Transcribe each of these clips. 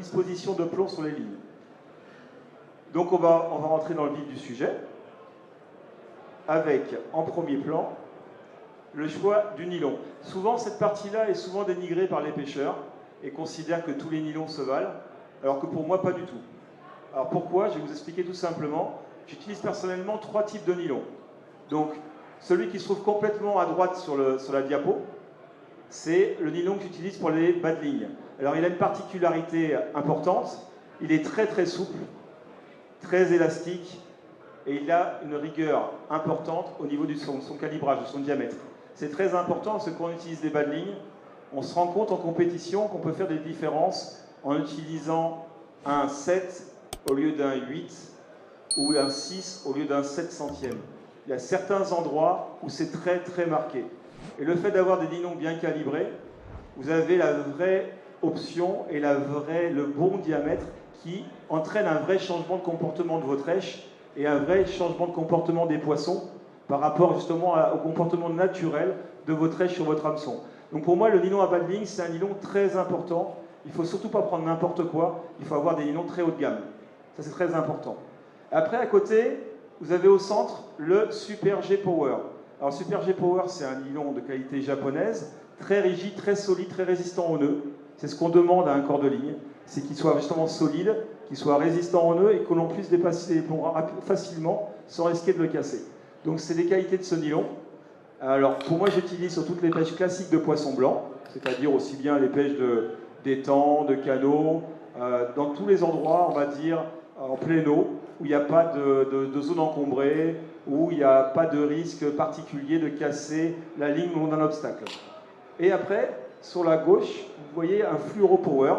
disposition de plomb sur les lignes. Donc on va rentrer dans le vif du sujet, avec, en premier plan, le choix du nylon. Souvent, cette partie-là est souvent dénigrée par les pêcheurs et considèrent que tous les nylons se valent, alors que pour moi, pas du tout. Alors pourquoi? Je vais vous expliquer tout simplement. J'utilise personnellement 3 types de nylon. Donc, celui qui se trouve complètement à droite sur la diapo, c'est le nylon que j'utilise pour les bas de ligne. Alors, il a une particularité importante. Il est très très souple, très élastique, et il a une rigueur importante au niveau de son calibrage, de son diamètre. C'est très important parce que quand on utilise des bas de ligne, on se rend compte en compétition qu'on peut faire des différences en utilisant un 7 au lieu d'un 8 ou un 6 au lieu d'un 7 centième. Il y a certains endroits où c'est très très marqué. Et le fait d'avoir des nylons bien calibrés, vous avez la vraie option et le bon diamètre qui entraîne un vrai changement de comportement de votre rêche et un vrai changement de comportement des poissons par rapport justement au comportement naturel de votre rêche sur votre hameçon. Donc pour moi, le nylon à bas de ligne, c'est un nylon très important. Il ne faut surtout pas prendre n'importe quoi. Il faut avoir des nylons très haut de gamme. Ça, c'est très important. Après, à côté, vous avez au centre le Super G Power. Alors, le Super G Power, c'est un nylon de qualité japonaise, très rigide, très solide, très résistant aux nœuds. C'est ce qu'on demande à un corps de ligne. C'est qu'il soit justement solide, qu'il soit résistant aux nœuds et que l'on puisse dépasser les plombs facilement sans risquer de le casser. Donc, c'est les qualités de ce nylon. Alors, pour moi, j'utilise sur toutes les pêches classiques de poissons blancs, c'est-à-dire aussi bien les pêches d'étangs, de canaux, dans tous les endroits, on va dire, en pleine eau, où il n'y a pas de zone encombrée, où il n'y a pas de risque particulier de casser la ligne le long d'un obstacle. Et après, sur la gauche, vous voyez un Fluoro Power.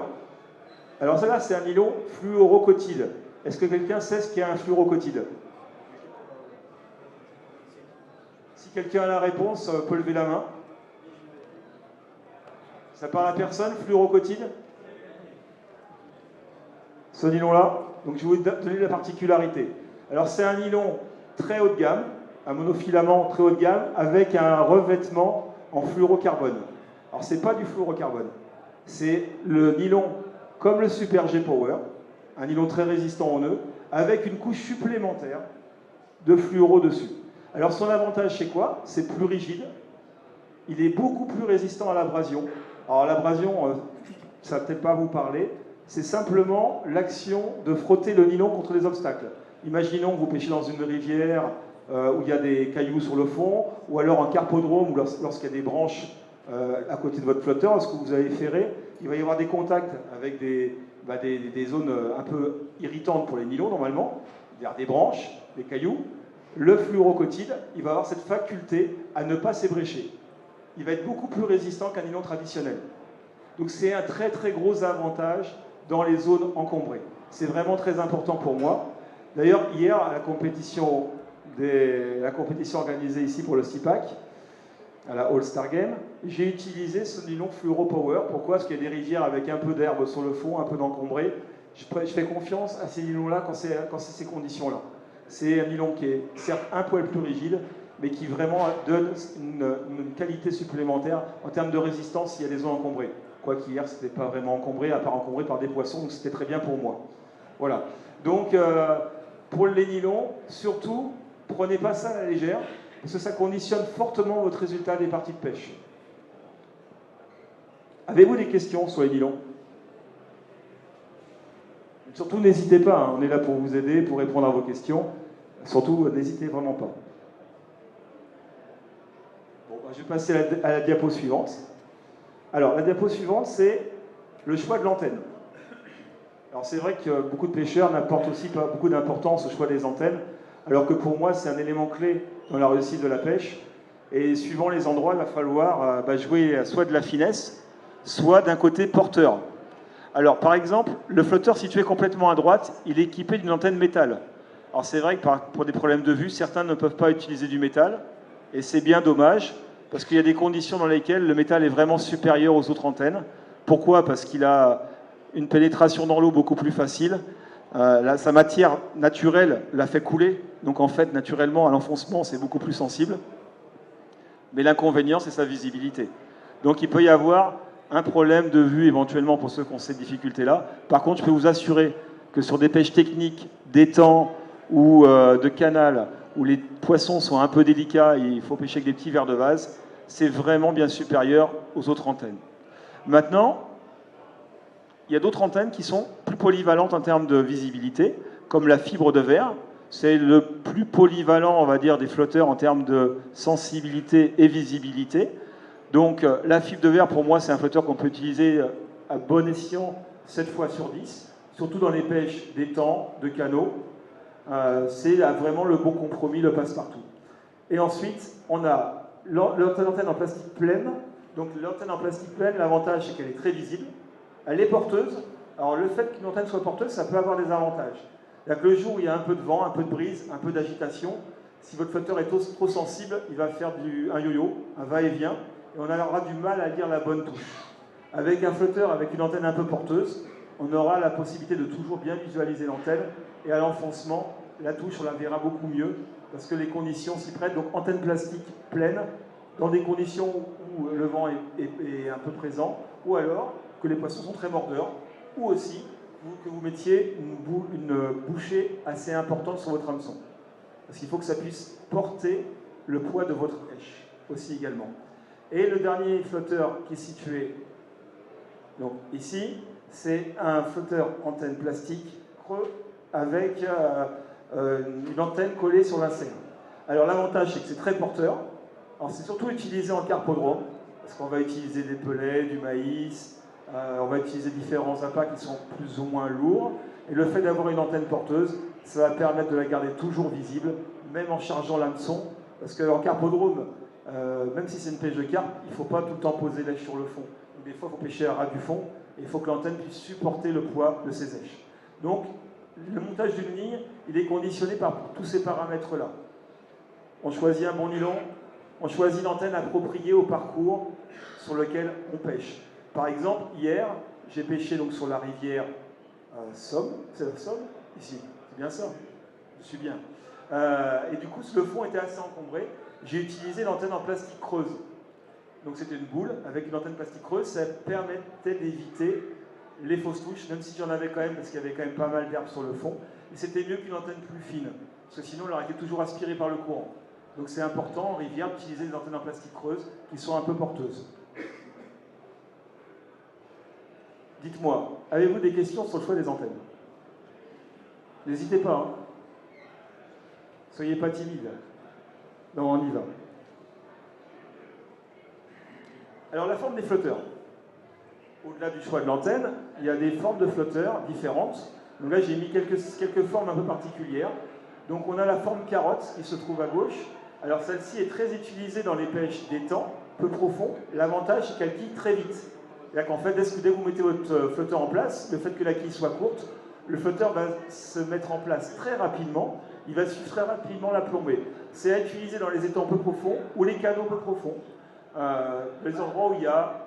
Alors ça là, c'est un nylon fluorocotyle. Est-ce que quelqu'un sait ce qu'est un fluorocotyle? Si quelqu'un a la réponse, peut lever la main. Ça parle à personne, fluorocotyle? Ce nylon-là. Donc je vais vous donner la particularité. Alors c'est un nylon très haut de gamme, un monofilament très haut de gamme, avec un revêtement en fluorocarbone. Alors c'est pas du fluorocarbone, c'est le nylon comme le Super G Power, un nylon très résistant aux nœuds, avec une couche supplémentaire de fluoro dessus. Alors son avantage c'est quoi? C'est plus rigide, il est beaucoup plus résistant à l'abrasion. Alors l'abrasion, ça va peut-être pas vous parler, c'est simplement l'action de frotter le nylon contre les obstacles. Imaginons que vous pêchez dans une rivière où il y a des cailloux sur le fond, ou alors en carpodrome, où lorsqu'il y a des branches à côté de votre flotteur, lorsque vous avez ferré, il va y avoir des contacts avec des zones un peu irritantes pour les nylons, normalement, c'est-à-dire des branches, des cailloux. Le fluorocotyle, il va avoir cette faculté à ne pas s'ébrécher. Il va être beaucoup plus résistant qu'un nylon traditionnel. Donc c'est un très très gros avantage dans les zones encombrées. C'est vraiment très important pour moi. D'ailleurs, hier, à la compétition organisée ici pour le CIPAC, à la All-Star Game, j'ai utilisé ce nylon Fluoro Power. Pourquoi? Parce qu'il y a des rivières avec un peu d'herbe sur le fond, un peu d'encombré. Je fais confiance à ces nylons-là quand c'est ces conditions-là. C'est un nylon qui est certes un poil plus rigide, mais qui vraiment donne une qualité supplémentaire en termes de résistance s'il y a des zones encombrées. Quoi qu'hier, ce n'était pas vraiment encombré, à part encombré par des poissons, donc c'était très bien pour moi. Voilà. Donc, pour les nylons, surtout, prenez pas ça à la légère, parce que ça conditionne fortement votre résultat des parties de pêche. Avez-vous des questions sur les nylons? Surtout, n'hésitez pas, hein, on est là pour vous aider, pour répondre à vos questions. Surtout, n'hésitez vraiment pas. Bon, je vais passer à la diapo suivante. Alors, la diapo suivante, c'est le choix de l'antenne. Alors, c'est vrai que beaucoup de pêcheurs n'apportent aussi pas beaucoup d'importance au choix des antennes, alors que pour moi, c'est un élément clé dans la réussite de la pêche. Et suivant les endroits, il va falloir jouer soit de la finesse, soit d'un côté porteur. Alors, par exemple, le flotteur situé complètement à droite, il est équipé d'une antenne métal. Alors, c'est vrai que pour des problèmes de vue, certains ne peuvent pas utiliser du métal, et c'est bien dommage, parce qu'il y a des conditions dans lesquelles le métal est vraiment supérieur aux autres antennes. Pourquoi? Parce qu'il a une pénétration dans l'eau beaucoup plus facile. Sa matière naturelle la fait couler, donc en fait, naturellement, à l'enfoncement, c'est beaucoup plus sensible. Mais l'inconvénient, c'est sa visibilité. Donc il peut y avoir un problème de vue éventuellement pour ceux qui ont cette difficulté-là. Par contre, je peux vous assurer que sur des pêches techniques, d'étang ou de canal, où les poissons sont un peu délicats et il faut pêcher avec des petits vers de vase, c'est vraiment bien supérieur aux autres antennes. Maintenant, il y a d'autres antennes qui sont plus polyvalentes en termes de visibilité, comme la fibre de verre. C'est le plus polyvalent, on va dire, des flotteurs en termes de sensibilité et visibilité. Donc la fibre de verre, pour moi, c'est un flotteur qu'on peut utiliser à bon escient 7 fois sur 10, surtout dans les pêches d'étang, de canaux. C'est vraiment le bon compromis, le passe-partout. Et ensuite, on a l'antenne en plastique pleine. Donc l'antenne en plastique pleine, l'avantage, c'est qu'elle est très visible. Elle est porteuse. Alors le fait qu'une antenne soit porteuse, ça peut avoir des avantages. C'est-à-dire que le jour où il y a un peu de vent, un peu de brise, un peu d'agitation, si votre flotteur est trop sensible, il va faire un yo-yo, un va-et-vient, et on aura du mal à lire la bonne touche. Avec un flotteur avec une antenne un peu porteuse, on aura la possibilité de toujours bien visualiser l'antenne, et à l'enfoncement, la touche, on la verra beaucoup mieux, parce que les conditions s'y prêtent. Donc antenne plastique pleine, dans des conditions où le vent est un peu présent, ou alors que les poissons sont très mordeurs, ou aussi que vous mettiez une bouchée assez importante sur votre hameçon. Parce qu'il faut que ça puisse porter le poids de votre pêche, aussi également. Et le dernier flotteur qui est situé donc ici, c'est un flotteur antenne plastique creux avec une antenne collée sur l'insert. Alors l'avantage, c'est que c'est très porteur. Alors c'est surtout utilisé en carpodrome, parce qu'on va utiliser des pellets, du maïs, on va utiliser différents appâts qui sont plus ou moins lourds. Et le fait d'avoir une antenne porteuse, ça va permettre de la garder toujours visible, même en chargeant l'hameçon. Parce qu'en carpodrome, même si c'est une pêche de carpe, il ne faut pas tout le temps poser l'èche sur le fond. Donc, des fois, il faut pêcher à ras du fond, et il faut que l'antenne puisse supporter le poids de ses èches. Donc, le montage d'une ligne, il est conditionné par tous ces paramètres-là. On choisit un bon nylon, on choisit l'antenne appropriée au parcours sur lequel on pêche. Par exemple, hier, j'ai pêché donc sur la rivière Somme. C'est la Somme? Ici, c'est bien ça. Je suis bien. Et du coup, le fond était assez encombré. J'ai utilisé l'antenne en plastique creuse. Donc c'était une boule avec une antenne plastique creuse. Ça permettait d'éviter les fausses touches, même si j'en avais quand même, parce qu'il y avait quand même pas mal d'herbe sur le fond. Et c'était mieux qu'une antenne plus fine, parce que sinon, elle aurait été toujours aspirée par le courant. Donc c'est important en rivière d'utiliser des antennes en plastique creuse qui sont un peu porteuses. Dites-moi, avez-vous des questions sur le choix des antennes? N'hésitez pas, hein. Soyez pas timide. Non, on y va. Alors la forme des flotteurs. Au-delà du choix de l'antenne, il y a des formes de flotteurs différentes. Donc là, j'ai mis quelques formes un peu particulières. Donc on a la forme carotte qui se trouve à gauche. Alors celle-ci est très utilisée dans les pêches d'étang, peu profond. L'avantage, c'est qu'elle quille très vite. C'est-à-dire qu'en fait, dès que vous mettez votre flotteur en place, le fait que la quille soit courte, le flotteur va se mettre en place très rapidement. Il va suivre très rapidement la plombée. C'est à utiliser dans les étangs peu profonds ou les canaux peu profonds. Les endroits où il y a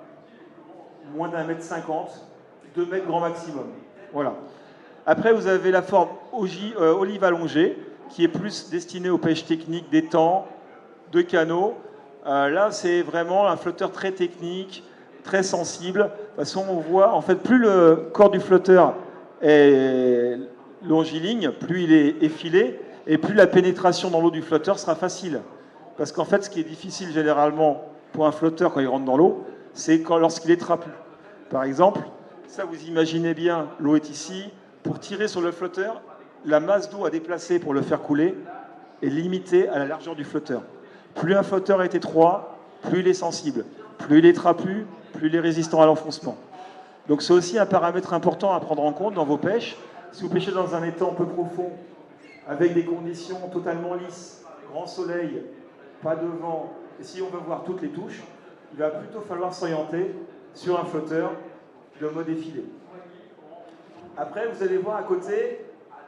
moins d'1,50 m, 2 mètres grand maximum. Voilà. Après, vous avez la forme olive allongée, qui est plus destinée aux pêches techniques d'étangs, de canaux. Là, c'est vraiment un flotteur très technique, très sensible. De toute façon, on voit, en fait, plus le corps du flotteur est longiligne, plus il est effilé, et plus la pénétration dans l'eau du flotteur sera facile. Parce qu'en fait, ce qui est difficile généralement pour un flotteur quand il rentre dans l'eau, c'est lorsqu'il est trapu. Par exemple, ça vous imaginez bien, l'eau est ici. Pour tirer sur le flotteur, la masse d'eau à déplacer pour le faire couler est limitée à la largeur du flotteur. Plus un flotteur est étroit, plus il est sensible. Plus il est trapu, plus il est résistant à l'enfoncement. Donc c'est aussi un paramètre important à prendre en compte dans vos pêches. Si vous pêchez dans un étang peu profond, avec des conditions totalement lisses, grand soleil, pas de vent, et si on veut voir toutes les touches, il va plutôt falloir s'orienter sur un flotteur de mode effilé. Après, vous allez voir à côté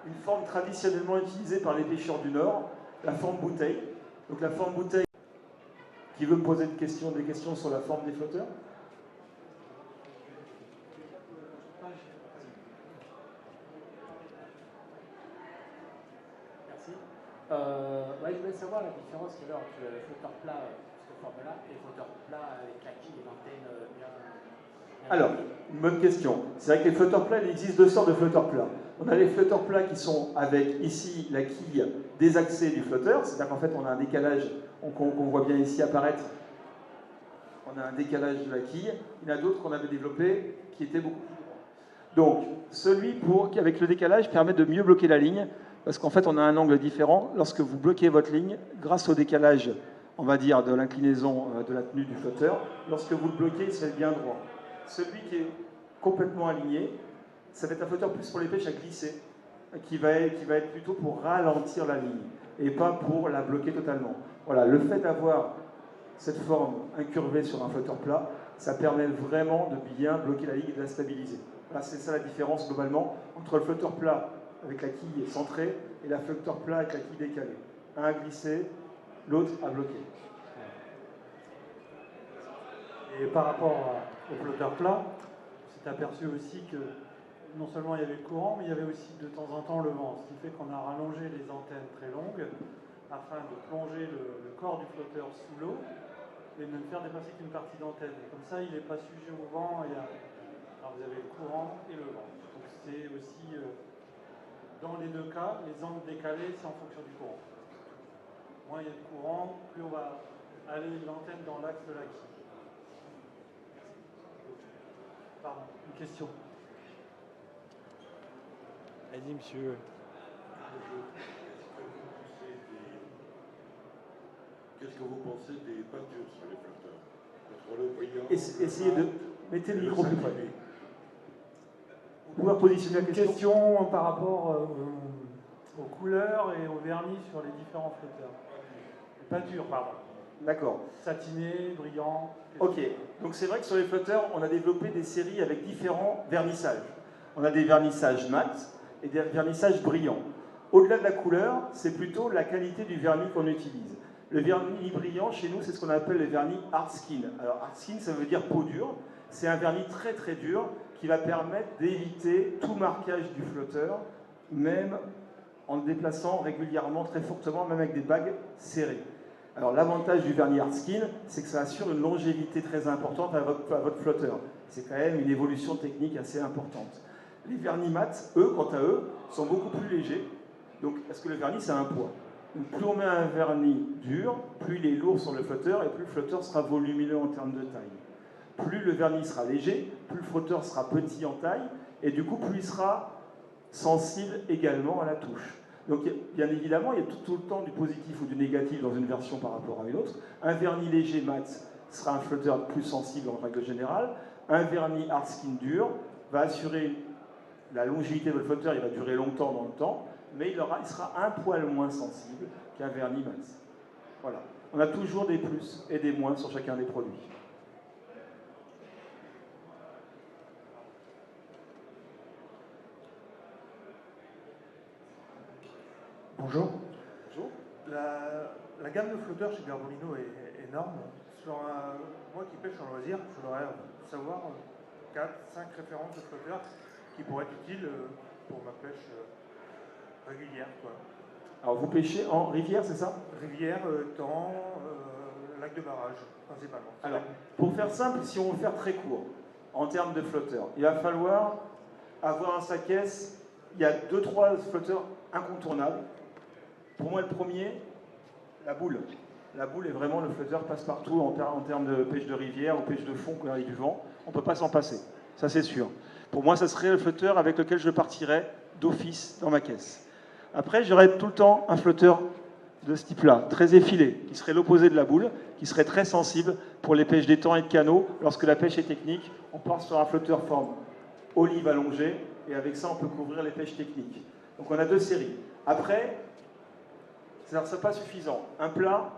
une forme traditionnellement utilisée par les pêcheurs du Nord, la forme bouteille. Donc la forme bouteille, qui veut me poser des questions sur la forme des flotteurs? Merci. Ouais, je voulais savoir la différence qu'il y a entre le flotteur plat, cette forme-là, et le flotteur plat avec la quille et l'antenne bien Alors, une bonne question. C'est vrai que les flotteurs plats, il existe deux sortes de flotteurs plats. On a les flotteurs plats qui sont avec, ici, la quille désaxée du flotteur. C'est-à-dire qu'en fait, on a un décalage, qu'on voit bien ici apparaître. On a un décalage de la quille. Il y en a d'autres qu'on avait développés qui étaient beaucoup plus grands. Donc, celui avec le décalage permet de mieux bloquer la ligne, parce qu'en fait, on a un angle différent. Lorsque vous bloquez votre ligne, grâce au décalage, on va dire, de l'inclinaison de la tenue du flotteur, lorsque vous le bloquez, il se fait bien droit. Celui qui est complètement aligné, ça va être un flotteur plus pour les pêches à glisser, qui va être plutôt pour ralentir la ligne, et pas pour la bloquer totalement. Voilà, le fait d'avoir cette forme incurvée sur un flotteur plat, ça permet vraiment de bien bloquer la ligne et de la stabiliser. Voilà, c'est ça la différence globalement entre le flotteur plat avec la quille centrée et le flotteur plat avec la quille décalée. Un à glisser, l'autre à bloquer. Et par rapport au flotteur plat, on s'est aperçu aussi que non seulement il y avait le courant, mais il y avait aussi de temps en temps le vent, ce qui fait qu'on a rallongé les antennes très longues afin de plonger le corps du flotteur sous l'eau et de ne faire dépasser qu'une partie d'antenne. Comme ça, il n'est pas sujet au vent. Alors vous avez le courant et le vent. Donc c'est aussi, dans les deux cas, les angles décalés, c'est en fonction du courant. Moins il y a de courant, plus on va aller l'antenne dans l'axe de la quille. Pardon, une question. Allez-y, monsieur. Qu'est-ce que vous pensez des peintures sur les flotteurs? Contre le brillant. Essayez de mettre le micro plus près. Vous pouvez positionner la question. Question par rapport aux couleurs et au vernis sur les différents flotteurs. Les peintures, pardon. D'accord. Satiné, brillant. Ok, donc c'est vrai que sur les flotteurs, on a développé des séries avec différents vernissages. On a des vernissages mat et des vernissages brillants. Au-delà de la couleur, c'est plutôt la qualité du vernis qu'on utilise. Le vernis brillant, chez nous, c'est ce qu'on appelle le vernis hard skin. Alors hard skin, ça veut dire peau dure. C'est un vernis très très dur qui va permettre d'éviter tout marquage du flotteur, même en le déplaçant régulièrement, très fortement, même avec des bagues serrées. Alors l'avantage du vernis hard skin, c'est que ça assure une longévité très importante à votre flotteur. C'est quand même une évolution technique assez importante. Les vernis mat, eux, quant à eux, sont beaucoup plus légers. Donc, parce que le vernis, c'est un poids. Donc, plus on met un vernis dur, plus il est lourd sur le flotteur et plus le flotteur sera volumineux en termes de taille. Plus le vernis sera léger, plus le flotteur sera petit en taille et du coup, plus il sera sensible également à la touche. Donc, bien évidemment, il y a tout le temps du positif ou du négatif dans une version par rapport à une autre. Un vernis léger mat sera un flotteur plus sensible en règle générale. Un vernis hard skin dur va assurer la longévité de votre flotteur, il va durer longtemps dans le temps, mais il sera un poil moins sensible qu'un vernis mat. Voilà. On a toujours des plus et des moins sur chacun des produits. Bonjour. Bonjour. La gamme de flotteurs chez Garbolino est énorme. Sur moi qui pêche en loisir, je voudrais savoir 4-5 références de flotteurs qui pourraient être utiles pour ma pêche régulière, quoi. Alors vous pêchez en rivière, c'est ça? Rivière, temps, lac de barrage, principalement. Alors, pour faire simple, si on veut faire très court, en termes de flotteurs, il va falloir avoir un sac S. Il y a 2-3 flotteurs incontournables. Pour moi, le premier, la boule. La boule est vraiment le flotteur passe-partout en termes de pêche de rivière ou pêche de fond quand il y a du vent. On ne peut pas s'en passer, ça c'est sûr. Pour moi, ça serait le flotteur avec lequel je partirais d'office dans ma caisse. Après, j'aurais tout le temps un flotteur de ce type-là, très effilé, qui serait l'opposé de la boule, qui serait très sensible pour les pêches d'étang et de canot. Lorsque la pêche est technique, on part sur un flotteur forme olive allongée, et avec ça, on peut couvrir les pêches techniques. Donc on a 2 séries. Après, c'est pas suffisant. Un plat,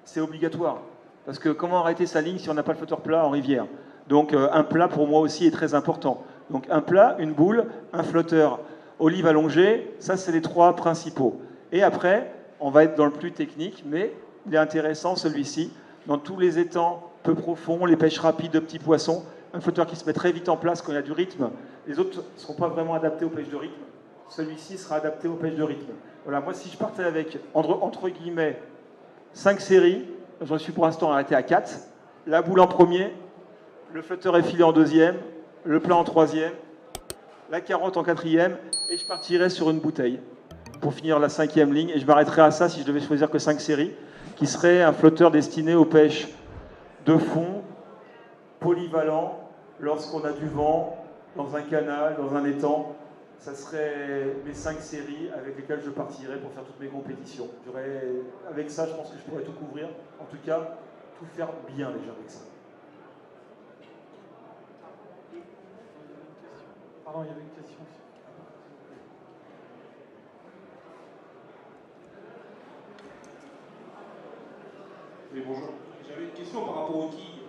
c'est obligatoire. Parce que comment arrêter sa ligne si on n'a pas le flotteur plat en rivière? Donc un plat, pour moi aussi, est très important. Donc un plat, une boule, un flotteur olive allongée, ça c'est les 3 principaux. Et après, on va être dans le plus technique, mais il est intéressant celui-ci. Dans tous les étangs peu profonds, les pêches rapides de petits poissons, un flotteur qui se met très vite en place quand il y a du rythme. Les autres ne seront pas vraiment adaptés aux pêches de rythme. Celui-ci sera adapté aux pêches de rythme. Voilà, moi si je partais avec, entre guillemets, 5 séries, j'en suis pour l'instant arrêté à 4. La boule en premier, le flotteur est filé en deuxième, le plat en troisième, la carotte en quatrième, et je partirai sur une bouteille pour finir la cinquième ligne. Et je m'arrêterai à ça si je devais choisir que 5 séries, qui serait un flotteur destiné aux pêches de fond, polyvalent, lorsqu'on a du vent, dans un canal, dans un étang. Ça serait mes 5 séries avec lesquelles je partirais pour faire toutes mes compétitions. Avec ça, je pense que je pourrais tout couvrir. En tout cas, tout faire bien déjà avec ça. Pardon, il y avait une question. Oui, bonjour. J'avais une question par rapport aux quilles.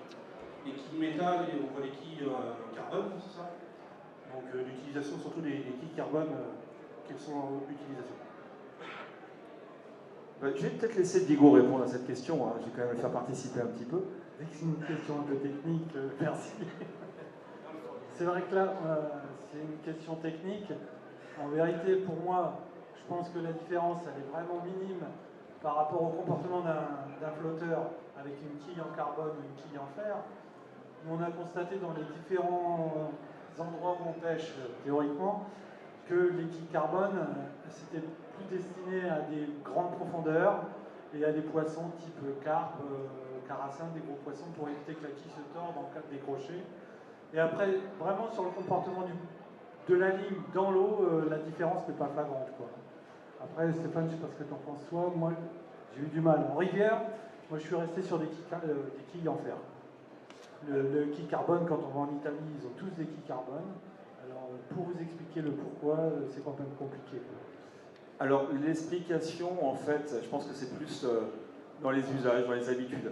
Les quilles métal et on voit les quilles carbone, c'est ça? Donc l'utilisation surtout des quilles carbone, quelles sont leurs utilisations? Je vais peut-être laisser Diego répondre à cette question. Hein. Je vais quand même le faire participer un petit peu. Dès que c'est une question un peu technique, merci. C'est vrai que là, c'est une question technique. En vérité, pour moi, je pense que la différence, elle est vraiment minime par rapport au comportement d'un flotteur avec une quille en carbone ou une quille en fer. On a constaté dans les différents endroits où on pêche, théoriquement, que les quilles carbone, c'était plus destiné à des grandes profondeurs et à des poissons type carpe, carassin, des gros poissons, pour éviter que la quille se torde en cas de décroché. Et après, vraiment sur le comportement de la ligne dans l'eau, la différence n'est pas flagrante, quoi. Après, Stéphane, je ne sais pas ce que tu en penses, toi. Moi, j'ai eu du mal. En rivière, moi, je suis resté sur des quilles en fer. Le quille carbone, quand on va en Italie, ils ont tous des quilles carbone. Alors, pour vous expliquer le pourquoi, c'est quand même compliqué, quoi. Alors, l'explication, en fait, je pense que c'est plus dans les usages, dans les habitudes.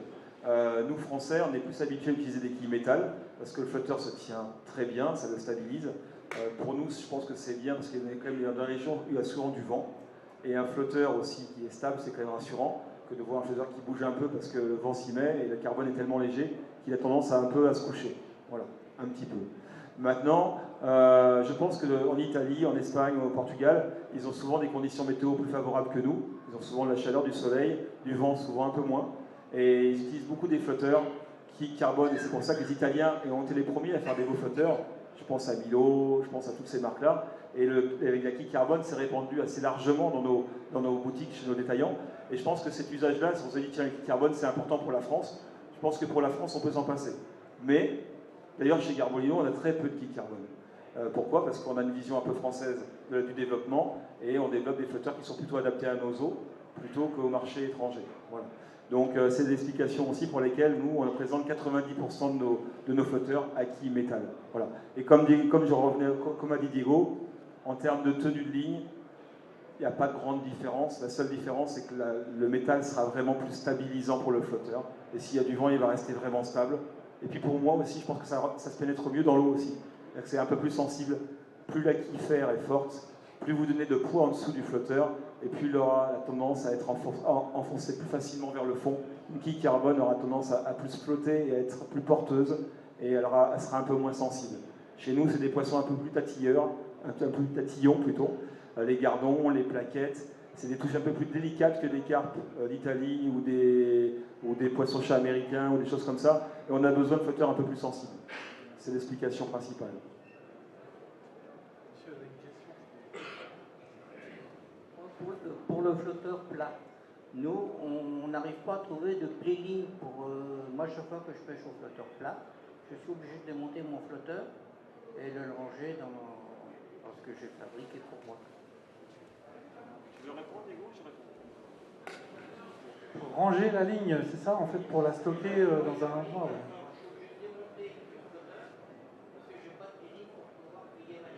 Nous, Français, on est plus habitués à utiliser des quilles métal, parce que le flotteur se tient très bien, ça le stabilise. Pour nous, je pense que c'est bien, parce qu'il y a quand même dans la région où il y a souvent du vent. Et un flotteur aussi qui est stable, c'est quand même rassurant que de voir un flotteur qui bouge un peu, parce que le vent s'y met, et le carbone est tellement léger qu'il a tendance un peu à se coucher. Voilà, un petit peu. Maintenant, je pense qu'en Italie, en Espagne ou au Portugal, ils ont souvent des conditions météo plus favorables que nous. Ils ont souvent de la chaleur, du soleil, du vent, souvent un peu moins. Et ils utilisent beaucoup des flotteurs qui carbonent. Et c'est pour ça que les Italiens ont été les premiers à faire des beaux flotteurs. Je pense à Milo, je pense à toutes ces marques-là. Et avec la quille carbone, c'est répandu assez largement dans nos boutiques, chez nos détaillants. Et je pense que cet usage-là, si on se dit, tiens, la quille carbone, c'est important pour la France. Je pense que pour la France, on peut s'en passer. Mais, d'ailleurs, chez Garbolino, on a très peu de quille carbone. Pourquoi? Parce qu'on a une vision un peu française du développement et on développe des flotteurs qui sont plutôt adaptés à nos eaux plutôt qu'au marché étranger. Voilà. Donc, c'est des explications aussi pour lesquelles nous, on représente 90% de nos flotteurs à quille métal. Voilà. Et comme a dit Diego, en termes de tenue de ligne, il n'y a pas de grande différence. La seule différence, c'est que le métal sera vraiment plus stabilisant pour le flotteur. Et s'il y a du vent, il va rester vraiment stable. Et puis pour moi aussi, je pense que ça se pénètre mieux dans l'eau aussi. C'est un peu plus sensible. Plus la quille fer est forte, plus vous donnez de poids en dessous du flotteur, et plus il aura tendance à être enfoncé plus facilement vers le fond. Une quille carbone aura tendance à plus flotter et à être plus porteuse, et elle sera un peu moins sensible. Chez nous, c'est des poissons un peu plus tatilleurs, un peu plus tatillons plutôt. Les gardons, les plaquettes, c'est des touches un peu plus délicates que des carpes d'Italie ou des poissons-chats américains ou des choses comme ça. Et on a besoin de flotteurs un peu plus sensibles. C'est l'explication principale. Monsieur, avez une question? Pour le flotteur plat, nous, on n'arrive pas à trouver de playing pour... moi, chaque fois que je pêche au flotteur plat, je suis obligé de démonter mon flotteur et de le ranger dans ce que j'ai fabriqué pour moi. Tu veux répondre, Diego? Je réponds. Ranger la ligne, c'est ça, en fait, pour la stocker dans un endroit. Ouais.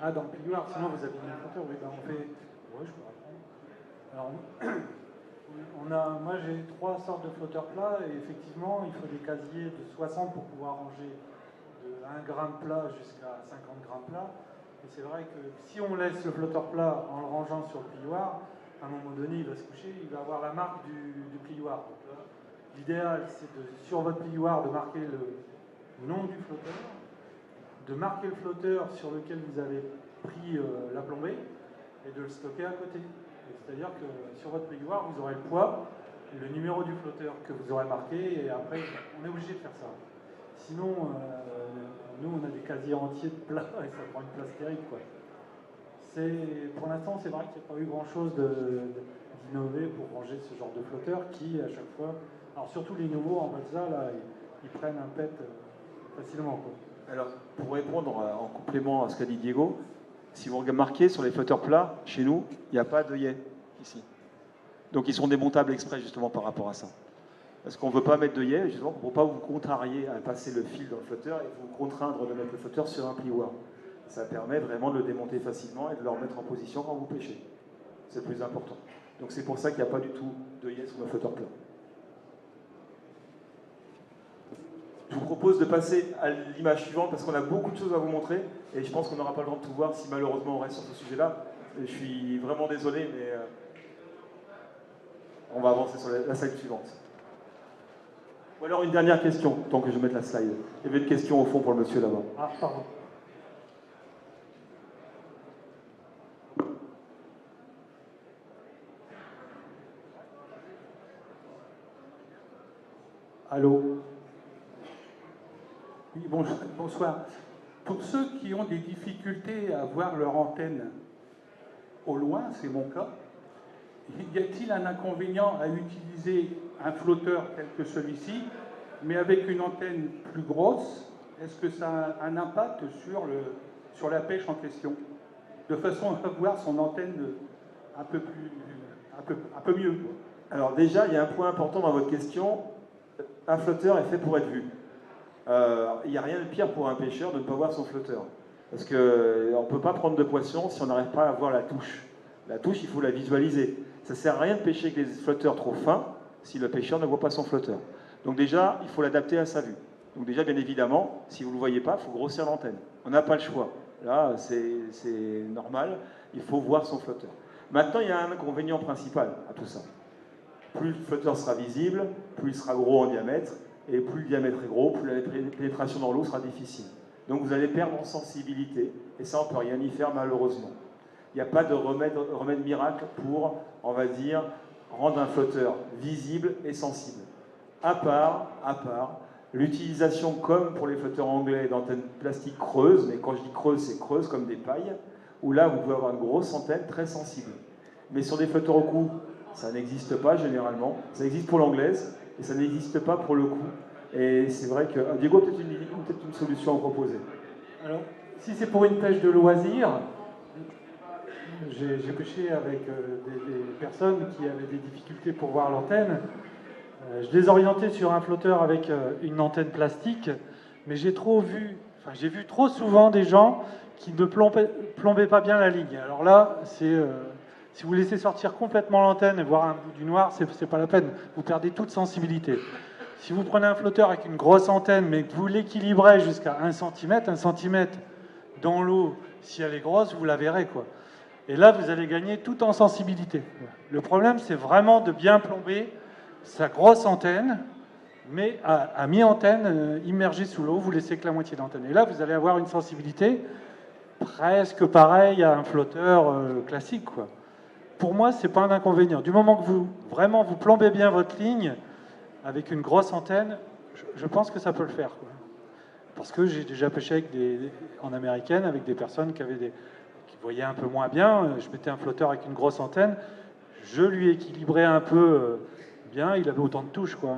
Ah, dans le plioir, sinon vous avez un flotteur, oui, ben on fait... Ouais, je peux répondre. Alors, moi j'ai 3 sortes de flotteurs plats, et effectivement, il faut des casiers de 60 pour pouvoir ranger de 1 grain de plat jusqu'à 50 grammes plat. Et c'est vrai que si on laisse le flotteur plat en le rangeant sur le plioir, à un moment donné, il va se coucher, il va avoir la marque du plioir. L'idéal, c'est sur votre plioir de marquer le nom du flotteur, de marquer le flotteur sur lequel vous avez pris la plombée et de le stocker à côté. C'est-à-dire que sur votre plioir, vous aurez le poids, le numéro du flotteur que vous aurez marqué, et après, on est obligé de faire ça. Sinon, quasi entier de plat et ça prend une place terrible, quoi. Pour l'instant, c'est vrai qu'il n'y a pas eu grand-chose d'innové pour ranger ce genre de flotteur qui, à chaque fois... Alors surtout les nouveaux en Balsa, là, ils prennent un pet facilement, quoi. Alors, pour répondre en complément à ce qu'a dit Diego, si vous remarquez sur les flotteurs plats, chez nous, il n'y a pas d'œillet ici. Donc ils sont démontables exprès justement par rapport à ça. Parce qu'on ne veut pas mettre d'œillet, justement, pour ne pas vous contrarier à passer le fil dans le flotteur et vous contraindre de mettre le flotteur sur un plioir. Ça permet vraiment de le démonter facilement et de le remettre en position quand vous pêchez. C'est le plus important. Donc c'est pour ça qu'il n'y a pas du tout d'œillet sur nos flotteurs plats. Je vous propose de passer à l'image suivante parce qu'on a beaucoup de choses à vous montrer et je pense qu'on n'aura pas le temps de tout voir si malheureusement on reste sur ce sujet-là. Et je suis vraiment désolé, mais on va avancer sur la slide suivante. Ou alors une dernière question, tant que je mette la slide. Il y avait une question au fond pour le monsieur là-bas. Ah, pardon. Allô? Oui, bonsoir. Pour ceux qui ont des difficultés à voir leur antenne au loin, c'est mon cas, y a-t-il un inconvénient à utiliser un flotteur tel que celui-ci, mais avec une antenne plus grosse? Est-ce que ça a un impact sur la pêche en question, de façon à voir son antenne un peu mieux? Alors déjà, il y a un point important dans votre question. Un flotteur est fait pour être vu. Il n'y a rien de pire pour un pêcheur de ne pas voir son flotteur. Parce qu'on ne peut pas prendre de poisson si on n'arrive pas à voir la touche. La touche, il faut la visualiser. Ça ne sert à rien de pêcher avec des flotteurs trop fins si le pêcheur ne voit pas son flotteur. Donc déjà, il faut l'adapter à sa vue. Donc déjà, bien évidemment, si vous ne le voyez pas, il faut grossir l'antenne. On n'a pas le choix. Là, c'est normal, il faut voir son flotteur. Maintenant, il y a un inconvénient principal à tout ça. Plus le flotteur sera visible, plus il sera gros en diamètre, et plus le diamètre est gros, plus la pénétration dans l'eau sera difficile. Donc vous allez perdre en sensibilité, et ça on ne peut rien y faire malheureusement. Il n'y a pas de remède miracle pour, on va dire, rendre un flotteur visible et sensible. À part l'utilisation, comme pour les flotteurs anglais, d'antennes plastiques creuses, mais quand je dis creuses, c'est creuses comme des pailles, où là vous pouvez avoir une grosse antenne très sensible. Mais sur des flotteurs au cou, ça n'existe pas généralement. Ça existe pour l'anglaise, et ça n'existe pas pour le cou. Et c'est vrai que Diego a peut-être une solution à proposer. Alors, si c'est pour une pêche de loisir, j'ai pêché avec des personnes qui avaient des difficultés pour voir l'antenne. Je les orientais sur un flotteur avec une antenne plastique, mais j'ai vu trop souvent des gens qui ne plombaient pas bien la ligne. Alors là, si vous laissez sortir complètement l'antenne et voir un bout du noir, c'est pas la peine. Vous perdez toute sensibilité. Si vous prenez un flotteur avec une grosse antenne, mais que vous l'équilibrez jusqu'à 1 cm dans l'eau, si elle est grosse, vous la verrez, quoi. Et là, vous allez gagner tout en sensibilité. Le problème, c'est vraiment de bien plomber sa grosse antenne, mais à mi-antenne, immergée sous l'eau, vous laissez que la moitié d'antenne. Et là, vous allez avoir une sensibilité presque pareille à un flotteur classique, quoi. Pour moi, c'est pas un inconvénient. Du moment que vous plombez bien votre ligne avec une grosse antenne, je pense que ça peut le faire, quoi. Parce que j'ai déjà pêché en américaine avec des personnes qui voyaient un peu moins bien. Je mettais un flotteur avec une grosse antenne, je lui équilibrais un peu bien, il avait autant de touches, quoi.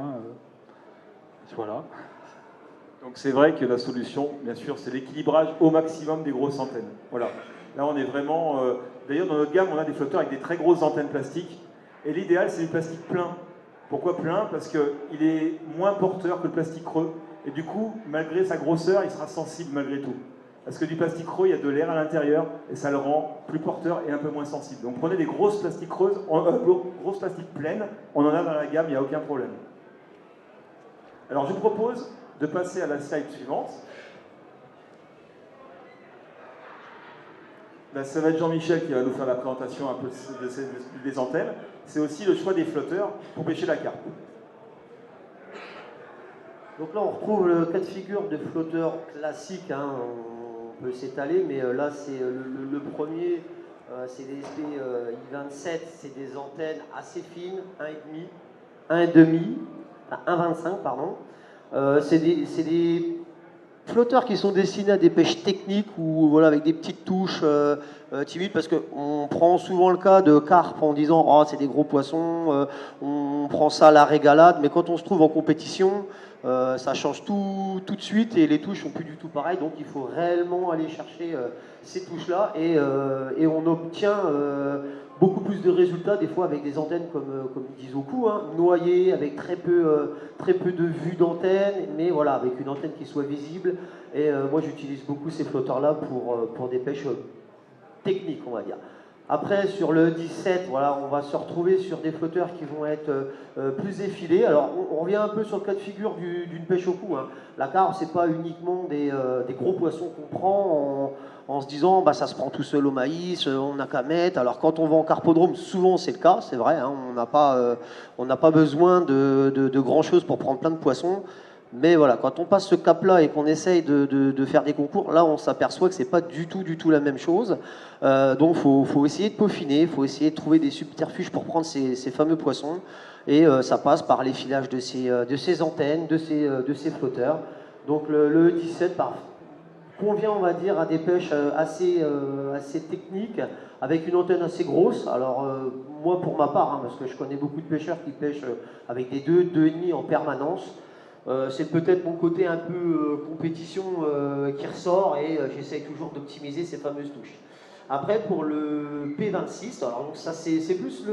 Voilà. Donc c'est vrai que la solution, bien sûr, c'est l'équilibrage au maximum des grosses antennes. Voilà. Là, on est vraiment... D'ailleurs, dans notre gamme, on a des flotteurs avec des très grosses antennes plastiques. Et l'idéal, c'est du plastique plein. Pourquoi plein? Parce qu'il est moins porteur que le plastique creux. Et du coup, malgré sa grosseur, il sera sensible malgré tout. Parce que du plastique creux, il y a de l'air à l'intérieur et ça le rend plus porteur et un peu moins sensible. Donc prenez des grosses plastiques creuses, grosses plastiques pleines, on en a dans la gamme, il n'y a aucun problème. Alors je vous propose de passer à la slide suivante. Là, ça va être Jean-Michel qui va nous faire la présentation un peu des antennes. C'est aussi le choix des flotteurs pour pêcher la carpe. Donc là, on retrouve le cas de figure de flotteurs classiques, hein. On peut s'étaler, mais là, c'est le premier, c'est des SP I27, c'est des antennes assez fines, 1,5, 1,25, pardon. C'est des flotteurs qui sont destinés à des pêches techniques ou voilà, avec des petites touches timides, parce qu'on prend souvent le cas de carpes en disant « oh, c'est des gros poissons, on prend ça à la régalade », mais quand on se trouve en compétition, ça change tout de suite et les touches sont plus du tout pareilles, donc il faut réellement aller chercher ces touches-là et on obtient beaucoup plus de résultats des fois avec des antennes comme ils disent au cou, hein, noyées avec très peu de vue d'antenne, mais voilà, avec une antenne qui soit visible. Et moi j'utilise beaucoup ces flotteurs-là pour des pêches techniques, on va dire. Après, sur le 17, voilà, on va se retrouver sur des flotteurs qui vont être plus effilés. Alors, on revient un peu sur le cas de figure d'une pêche au cou, hein. La carpe, c'est pas uniquement des gros poissons qu'on prend en se disant bah, ça se prend tout seul au maïs, on n'a qu'à mettre. Alors, quand on va en carpodrome, souvent c'est le cas, c'est vrai, hein, on n'a pas besoin de grand-chose pour prendre plein de poissons. Mais voilà, quand on passe ce cap-là et qu'on essaye de faire des concours, là on s'aperçoit que c'est pas du tout la même chose. Donc faut essayer de peaufiner, il faut essayer de trouver des subterfuges pour prendre ces fameux poissons. Et ça passe par l'effilage de ces antennes, de ces flotteurs. Donc le 17 convient, on va dire, à des pêches assez techniques, avec une antenne assez grosse. Alors moi pour ma part, hein, parce que je connais beaucoup de pêcheurs qui pêchent avec des 2,5 en permanence. C'est peut-être mon côté un peu compétition qui ressort et j'essaye toujours d'optimiser ces fameuses touches. Après, pour le P26, alors donc ça c'est plus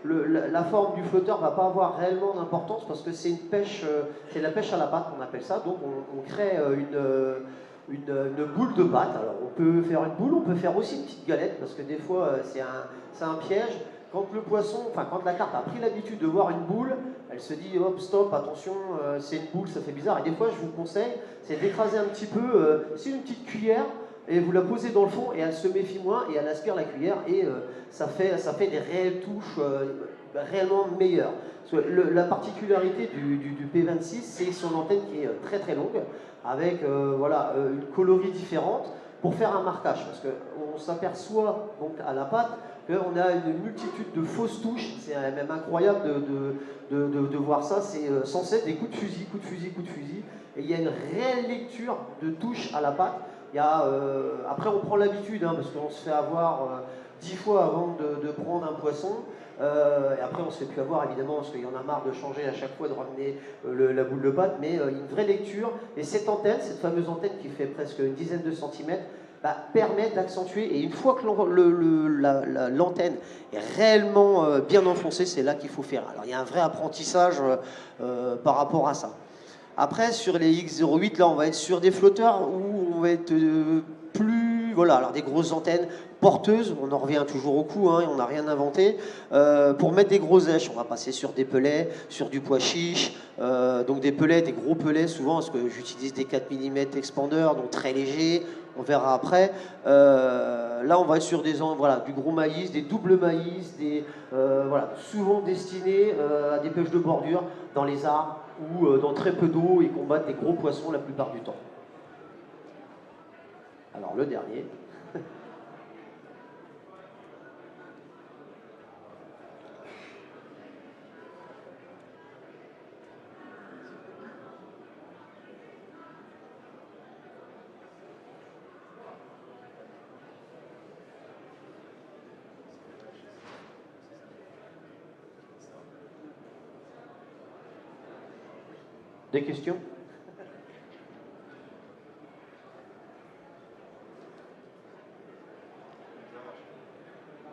la forme du flotteur va pas avoir réellement d'importance parce que c'est une pêche, c'est la pêche à la patte qu'on appelle ça. Donc on crée une boule de patte. Alors on peut faire une boule, on peut faire aussi une petite galette parce que des fois c'est un piège. Quand le poisson, enfin quand la carpe a pris l'habitude de voir une boule, elle se dit hop stop, attention, c'est une boule, ça fait bizarre. Et des fois je vous conseille, c'est d'écraser un petit peu, c'est une petite cuillère et vous la posez dans le fond et elle se méfie moins et elle aspire la cuillère et ça fait des réelles touches réellement meilleures. La particularité du P26, c'est son antenne qui est très longue avec voilà, une colorie différente pour faire un marquage parce qu'on s'aperçoit donc à la patte qu'on a une multitude de fausses touches, c'est même incroyable de voir ça, c'est sans cesse des coups de fusil, et il y a une réelle lecture de touches à la patte. Après on prend l'habitude, hein, parce qu'on se fait avoir 10 fois avant de prendre un poisson, et après on se fait plus avoir évidemment, parce qu'il y en a marre de changer à chaque fois, de ramener la boule de patte, mais une vraie lecture, et cette antenne, cette fameuse antenne qui fait presque une dizaine de centimètres, permet d'accentuer, et une fois que l'antenne est réellement bien enfoncée, c'est là qu'il faut faire. Alors il y a un vrai apprentissage par rapport à ça. Après sur les X08, là on va être sur des flotteurs où on va être plus, voilà, alors des grosses antennes porteuses, on en revient toujours au coup, hein, on n'a rien inventé. Pour mettre des grosses èches, on va passer sur des pelets, sur du pois chiche, donc des pelets, des gros pelets souvent, parce que j'utilise des 4 mm expandeurs, donc très légers, on verra après. Là on va être sur voilà, du gros maïs, des doubles maïs, voilà, souvent destinés à des pêches de bordure, dans les arbres ou dans très peu d'eau et combattre des gros poissons la plupart du temps. Alors le dernier. Des questions ?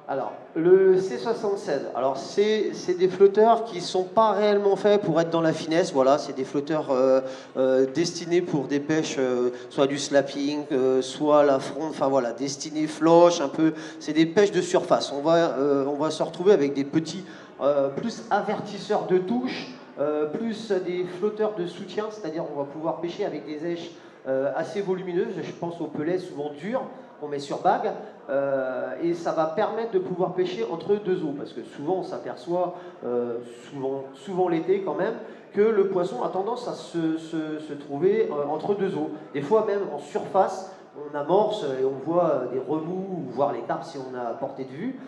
Alors, le C76, alors c'est des flotteurs qui ne sont pas réellement faits pour être dans la finesse, voilà, c'est des flotteurs destinés pour des pêches, soit du slapping, soit la fronde, enfin voilà, destinés floche, un peu, c'est des pêches de surface. On va se retrouver avec des petits, plus avertisseurs de touche, plus des flotteurs de soutien, c'est-à-dire on va pouvoir pêcher avec des èches assez volumineuses, je pense aux pelets souvent durs, qu'on met sur bague, et ça va permettre de pouvoir pêcher entre deux eaux, parce que souvent on s'aperçoit, souvent l'été quand même, que le poisson a tendance à se trouver entre deux eaux, des fois même en surface, on amorce et on voit des remous, voire les carpes si on a portée de vue,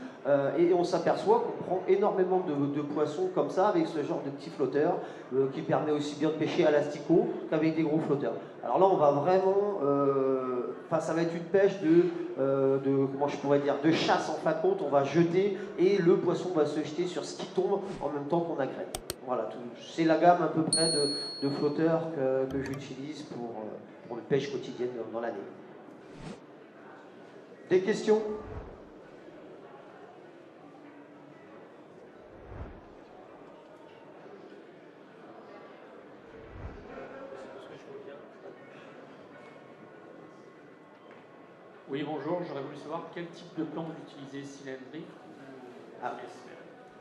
et on s'aperçoit qu'on prend énormément de poissons comme ça avec ce genre de petits flotteurs qui permet aussi bien de pêcher à l'asticot qu'avec des gros flotteurs. Alors là, on va vraiment, ça va être une pêche comment je pourrais dire, de chasse en fin de compte. On va jeter et le poisson va se jeter sur ce qui tombe en même temps qu'on agrège. Voilà, c'est la gamme à peu près de flotteurs que j'utilise pour une pêche quotidienne dans l'année. Des questions ? Oui, bonjour, j'aurais voulu savoir quel type de plan vous utilisez, cylindrique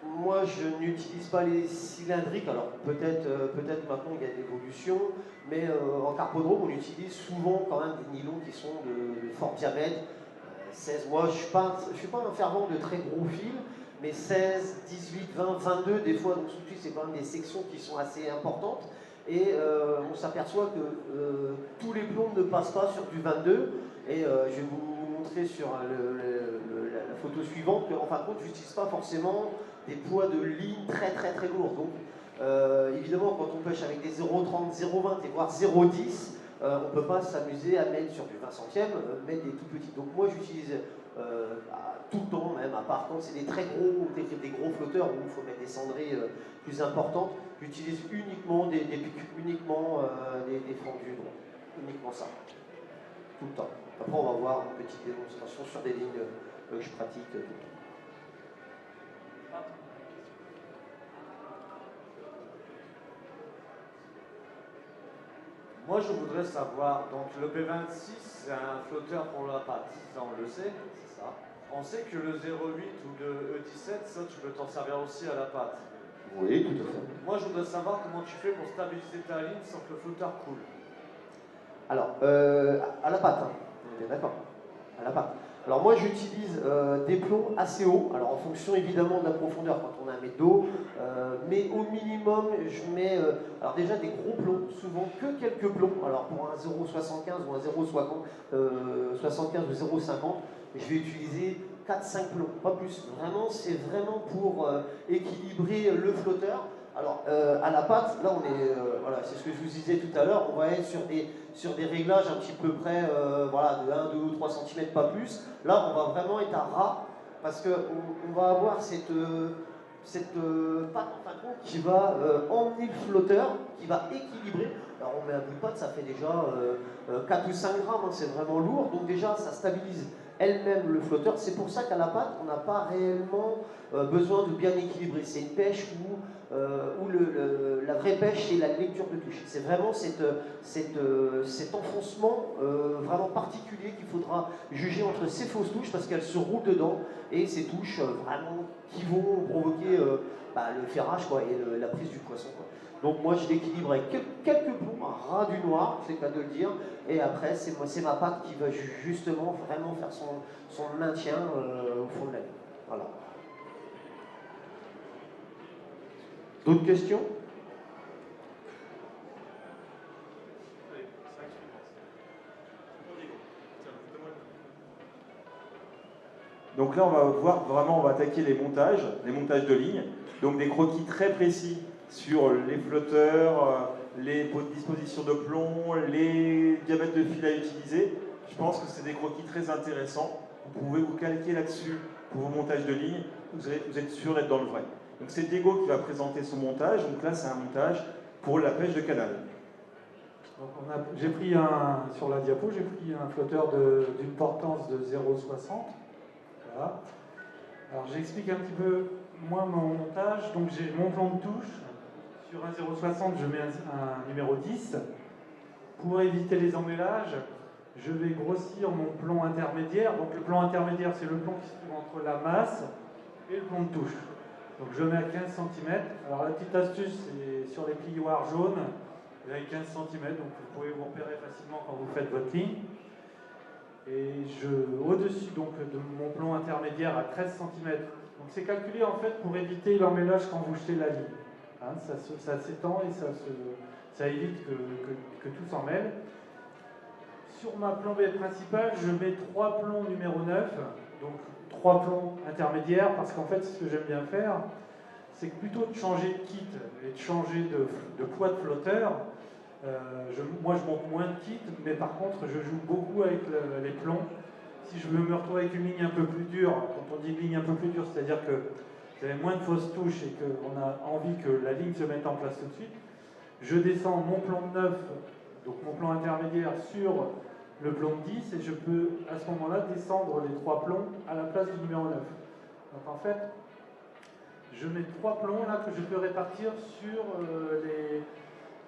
ou Moi, je n'utilise pas les cylindriques. Alors, peut-être maintenant, il y a de l'évolution, mais en carpodrome, on utilise souvent quand même des nylons qui sont de fort diamètre. 16, moi, je ne suis pas un fervent de très gros fils, mais 16, 18, 20, 22, des fois, donc tout de suite, c'est quand même des sections qui sont assez importantes. Et on s'aperçoit que tous les plombs ne passent pas sur du 22. Et je vais vous montrer sur la photo suivante qu'en fin de compte, je n'utilise pas forcément des poids de ligne très très très lourds. Donc évidemment, quand on pêche avec des 0,30, 0,20 et voire 0,10, on ne peut pas s'amuser à mettre sur du 20 centièmes, mettre des tout petits. Donc moi, j'utilise tout le temps, même à part quand c'est des très gros, des gros flotteurs où il faut mettre des cendrées plus importantes, j'utilise uniquement des fendus, uniquement ça, tout le temps. Après, on va voir une petite démonstration sur des lignes que je pratique tout le temps. Moi, je voudrais savoir, donc le P26, c'est un flotteur pour la patte, ça on le sait, c'est ça. On sait que le 08 ou le E17, ça tu peux t'en servir aussi à la patte. Oui, tout à fait. Moi, je voudrais savoir comment tu fais pour stabiliser ta ligne sans que le flotteur coule. Alors, à la patte, hein. On est d'accord, à la patte. Alors moi, j'utilise des plombs assez hauts, alors en fonction évidemment de la profondeur quand on a un mètre d'eau, mais au minimum, je mets alors déjà des gros plombs, souvent que quelques plombs. Alors pour un 0,75 ou un 0,75 ou 0,50, je vais utiliser 4-5 plombs, pas plus. Vraiment, c'est vraiment pour équilibrer le flotteur. Alors, à la patte, là, on est, voilà, c'est ce que je vous disais tout à l'heure, on va être sur des réglages un petit peu près, voilà, de 1, 2 ou 3 cm, pas plus. Là, on va vraiment être à ras, parce qu'on va avoir cette patte, en fin de compte, qui va emmener le flotteur, qui va équilibrer. Alors, on met un bout de patte, ça fait déjà 4 ou 5 grammes, hein, c'est vraiment lourd, donc déjà, ça stabilise elle-même le flotteur. C'est pour ça qu'à la patte, on n'a pas réellement besoin de bien équilibrer. C'est une pêche où la vraie pêche, c'est la lecture de touche. C'est vraiment cet enfoncement vraiment particulier qu'il faudra juger entre ces fausses touches parce qu'elles se roulent dedans et ces touches vraiment qui vont provoquer le ferrage quoi, et la prise du poisson. Quoi. Donc moi je l'équilibre avec quelques plombs, un ras du noir, c'est le cas de le dire, et après c'est ma patte qui va justement vraiment faire son maintien au fond de la ligne. Voilà. D'autres questions? Donc là, on va voir vraiment, on va attaquer les montages de lignes. Donc des croquis très précis sur les flotteurs, les dispositions de plomb, les diamètres de fil à utiliser. Je pense que c'est des croquis très intéressants. Vous pouvez vous calquer là-dessus pour vos montages de lignes. Vous êtes sûr d'être dans le vrai. Donc c'est Diego qui va présenter son montage. Donc là, c'est un montage pour la pêche de canal. J'ai pris sur la diapo, j'ai pris un flotteur d'une portance de 0,60. Voilà. Alors j'explique un petit peu moi mon montage. Donc j'ai mon plan de touche. Sur un 0,60, je mets un numéro 10. Pour éviter les emmêlages, je vais grossir mon plomb intermédiaire. Donc le plomb intermédiaire, c'est le plomb qui se trouve entre la masse et le plomb de touche. Donc je mets à 15 cm. Alors la petite astuce, c'est sur les plioirs jaunes, vous avez 15 cm, donc vous pouvez vous repérer facilement quand vous faites votre ligne. Et au-dessus donc de mon plomb intermédiaire à 13 cm. Donc c'est calculé en fait pour éviter l'emmêlage quand vous jetez la ligne. Hein, ça s'étend et ça évite que tout s'en mêle. Sur ma plan B principale, je mets 3 plombs numéro 9, donc 3 plombs intermédiaires, parce qu'en fait, ce que j'aime bien faire, c'est que plutôt de changer de kit et de changer de poids de flotteur, moi je monte moins de kit, mais par contre je joue beaucoup avec les plombs. Si je veux me retrouver avec une ligne un peu plus dure, quand on dit ligne un peu plus dure, c'est-à-dire que vous avez moins de fausses touches et qu'on a envie que la ligne se mette en place tout de suite, je descends mon plomb de 9, donc mon plomb intermédiaire, sur le plomb de 10, et je peux à ce moment-là descendre les 3 plombs à la place du numéro 9. Donc en fait, je mets 3 plombs là que je peux répartir sur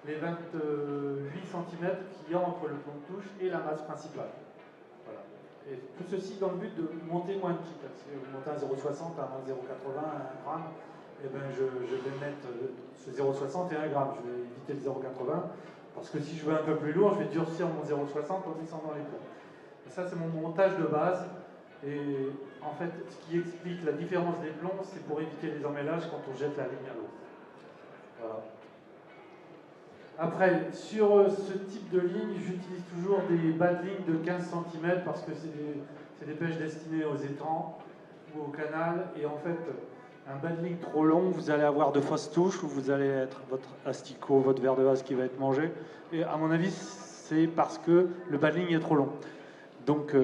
les 28 cm qu'il y a entre le plomb de touche et la masse principale. Voilà. Et tout ceci dans le but de monter moins de kit. Si vous montez un 0,60 à un 0,80, à 1 gramme, eh ben je vais mettre ce 0,60 et 1 gramme. Je vais éviter le 0,80 parce que si je veux un peu plus lourd, je vais durcir mon 0,60 en descendant les plombs. Et ça, c'est mon montage de base. Et en fait, ce qui explique la différence des plombs, c'est pour éviter les emmêlages quand on jette la ligne à l'eau. Voilà. Après, sur ce type de ligne, j'utilise toujours des bas de ligne de 15 cm parce que c'est des pêches destinées aux étangs ou au canal. Et en fait, un bas de ligne trop long, vous allez avoir de fausses touches ou vous allez être votre asticot, votre verre de vase qui va être mangé. Et à mon avis, c'est parce que le bas de ligne est trop long. Donc,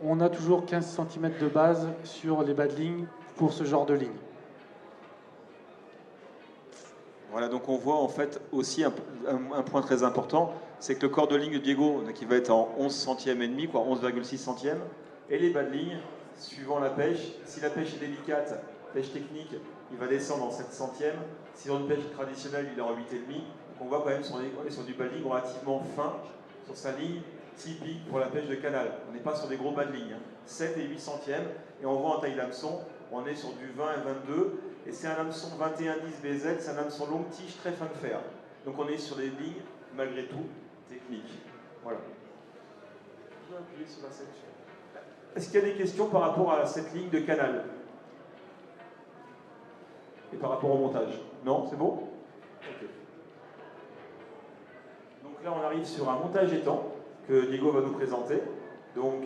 on a toujours 15 cm de base sur les bas de ligne pour ce genre de ligne. Voilà, donc on voit en fait aussi un point très important, c'est que le corps de ligne de Diego, qui va être en 11 centièmes et demi, quoi, 11,6 centièmes, et les bas de ligne, suivant la pêche, si la pêche est délicate, pêche technique, il va descendre en 7 centièmes, si dans une pêche traditionnelle, il est en 8,5, donc on voit quand même sur du bas de ligne relativement fin sur sa ligne typique pour la pêche de canal. On n'est pas sur des gros bas de ligne, 7 et 8 centièmes, et on voit en taille d'hameçon, on est sur du 20 et 22, et c'est un hameçon 21-10 BZ, c'est un hameçon longue tige très fin de fer. Donc on est sur des lignes, malgré tout, techniques. Voilà. Je vais appuyer sur la section. Est-ce qu'il y a des questions par rapport à cette ligne de canal? Et par rapport au montage? Non, c'est bon? Ok. Donc là, on arrive sur un montage étang que Diego va nous présenter, donc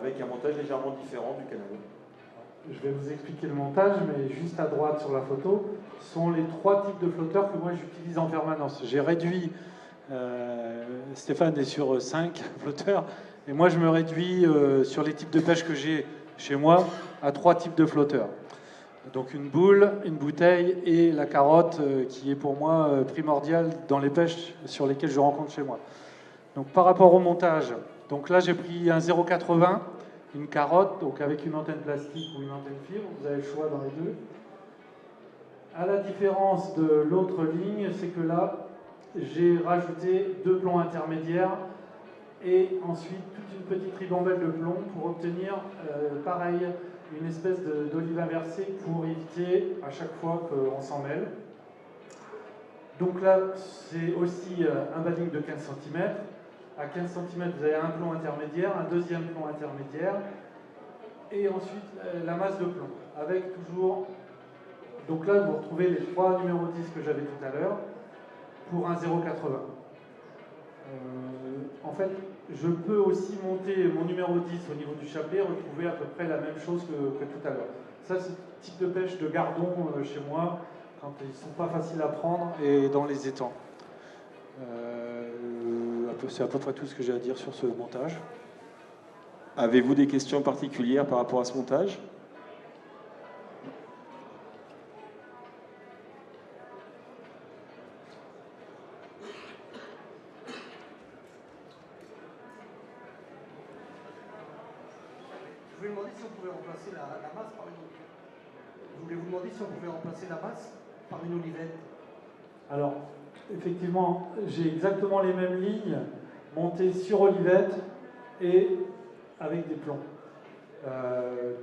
avec un montage légèrement différent du canal. Je vais vous expliquer le montage, mais juste à droite sur la photo sont les 3 types de flotteurs que moi j'utilise en permanence. J'ai réduit, Stéphane est sur 5 flotteurs, et moi je me réduis sur les types de pêche que j'ai chez moi à 3 types de flotteurs. Donc une boule, une bouteille et la carotte qui est pour moi primordiale dans les pêches sur lesquelles je rencontre chez moi. Donc par rapport au montage, donc là j'ai pris un 0,80, une carotte, donc avec une antenne plastique ou une antenne fibre, vous avez le choix dans les deux. À la différence de l'autre ligne, c'est que là, j'ai rajouté 2 plombs intermédiaires et ensuite toute une petite ribambelle de plomb pour obtenir, pareil, une espèce d'olive inversée pour éviter à chaque fois qu'on s'en mêle. Donc là, c'est aussi un bas de ligne de 15 cm. À 15 cm, vous avez un plomb intermédiaire, un deuxième plomb intermédiaire, et ensuite la masse de plomb, avec toujours... Donc là, vous retrouvez les 3 numéros 10 que j'avais tout à l'heure, pour un 0,80. En fait, je peux aussi monter mon numéro 10 au niveau du chapelet, retrouver à peu près la même chose que tout à l'heure. Ça, c'est le type de pêche de gardon chez moi, quand ils ne sont pas faciles à prendre, et dans les étangs. C'est à peu près tout ce que j'ai à dire sur ce montage. Avez-vous des questions particulières par rapport à ce montage? Je voulais vous demander si on pouvait remplacer la masse par une olivette. Je voulais vous demander si on pouvait remplacer la masse par une olivette. Alors, effectivement, j'ai exactement les mêmes lignes montées sur olivette et avec des plombs.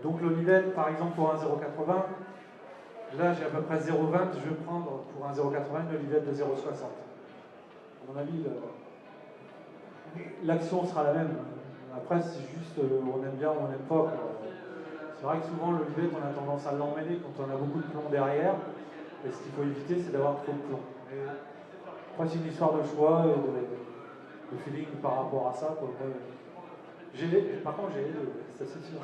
Donc l'olivette, par exemple, pour un 0,80, là j'ai à peu près 0,20, je vais prendre pour un 0,80 une olivette de 0,60. À mon avis, l'action sera la même. Après, c'est juste on aime bien ou on n'aime pas. C'est vrai que souvent l'olivette, on a tendance à l'emmêler quand on a beaucoup de plomb derrière. Et ce qu'il faut éviter, c'est d'avoir trop de plomb. Après, c'est une histoire de choix. de feeling par rapport à ça. Quoi. Par contre, j'ai les deux, ça c'est sûr.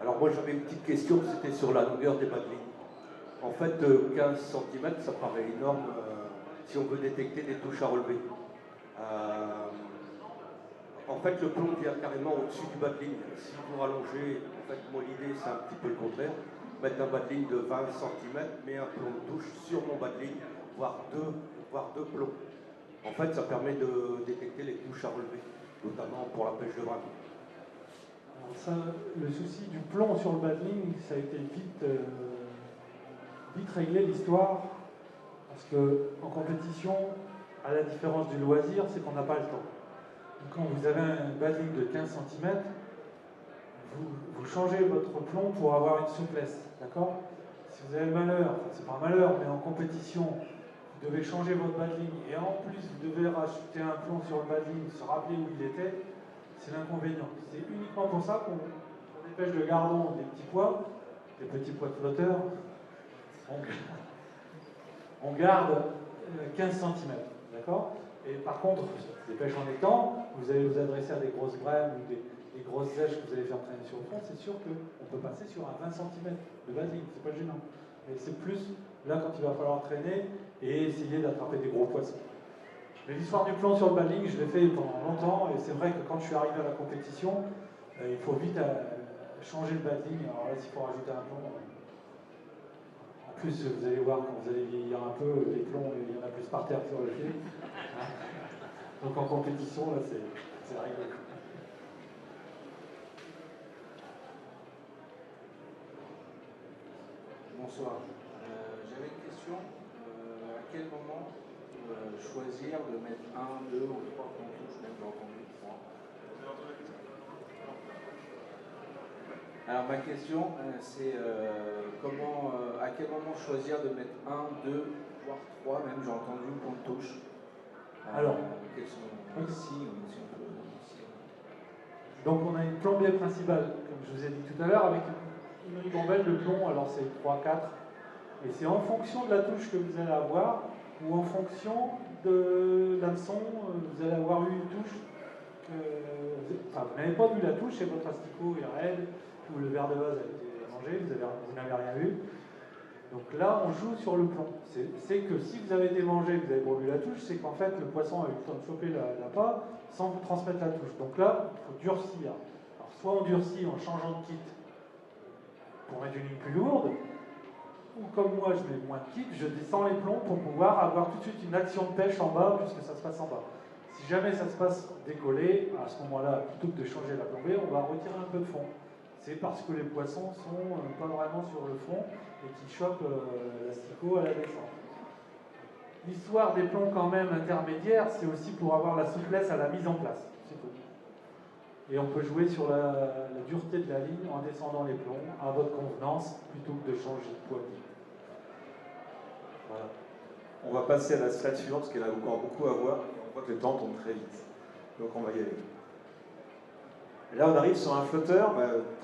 Alors moi j'avais une petite question, c'était sur la longueur des bas de ligne. En fait, 15 cm, ça paraît énorme si on veut détecter des touches à relever. En fait, le plomb vient carrément au-dessus du bas de ligne. Si vous rallongez, en fait, moi l'idée c'est un petit peu le contraire. Mettre un bas de ligne de 20 cm, mais un plomb de touche sur mon bas de ligne, voire deux plombs. En fait, ça permet de détecter les touches à relever, notamment pour la pêche de vrac. Alors ça, le souci du plomb sur le bas de ligne, ça a été vite réglé l'histoire, parce qu'en compétition, à la différence du loisir, c'est qu'on n'a pas le temps. Donc, quand vous avez un bas de ligne de 15 cm, vous changez votre plomb pour avoir une souplesse, d'accord? Si vous avez le malheur, enfin, c'est pas un malheur, mais en compétition, vous devez changer votre bas de ligne, et en plus vous devez rajouter un plomb sur le bas de ligne, se rappeler où il était, c'est l'inconvénient. C'est uniquement pour ça qu'on dépêche de gardon des petits pois de flotteurs, on garde 15 cm, d'accord? Et par contre, les pêches en étang, vous allez vous adresser à des grosses brèmes ou des grosses sèches que vous allez faire traîner sur le fond, c'est sûr qu'on peut passer sur un 20 cm de bas de ligne, c'est pas gênant. Mais c'est plus là quand il va falloir traîner et essayer d'attraper des gros poissons. Mais l'histoire du plomb sur le bas de ligne, je l'ai fait pendant longtemps, et c'est vrai que quand je suis arrivé à la compétition, il faut vite changer le bas de ligne. Alors là, s'il faut rajouter un plomb, en plus, vous allez voir, quand vous allez vieillir un peu, les plombs, il y en a plus par terre que sur le pied. Donc en compétition, là, c'est rigolo. Bonsoir. J'avais une question. À quel moment choisir de mettre 1, 2 ou 3 touches, même j'ai entendu 3. Alors ma question, c'est à quel moment choisir de mettre 1, 2, voire 3, même j'ai entendu pour une touche. Alors, quels sont ici ou si on peut ici. Donc on a une plombière principale, comme je vous ai dit tout à l'heure, avec une ribambelle de plomb, alors c'est 3, 4, et c'est en fonction de la touche que vous allez avoir, ou en fonction de l'hameçon, vous allez avoir eu une touche enfin, vous n'avez pas vu la touche, et votre asticot est raide, ou le verre de vase a été mangé, vous n'avez rien vu. Donc là, on joue sur le plomb. C'est que si vous avez été mangé, vous avez pas vu la touche, c'est qu'en fait, le poisson a eu le temps de choper l'appât sans vous transmettre la touche. Donc là, il faut durcir. Alors, soit on durcit en changeant de kit pour mettre une ligne plus lourde, ou comme moi, je mets moins de kit, je descends les plombs pour pouvoir avoir tout de suite une action de pêche en bas, puisque ça se passe en bas. Si jamais ça se passe décollé, à ce moment-là, plutôt que de changer la plombée, on va retirer un peu de fond. C'est parce que les poissons sont pas vraiment sur le fond et qui chopent l'asticot à la descente. L'histoire des plombs quand même intermédiaires, c'est aussi pour avoir la souplesse à la mise en place. C'est tout. Et on peut jouer sur la dureté de la ligne en descendant les plombs à votre convenance plutôt que de changer de poids. Voilà. On va passer à la slide suivante parce qu'elle a encore beaucoup à voir et on voit que le temps tombe très vite. Donc on va y aller. Là, on arrive sur un flotteur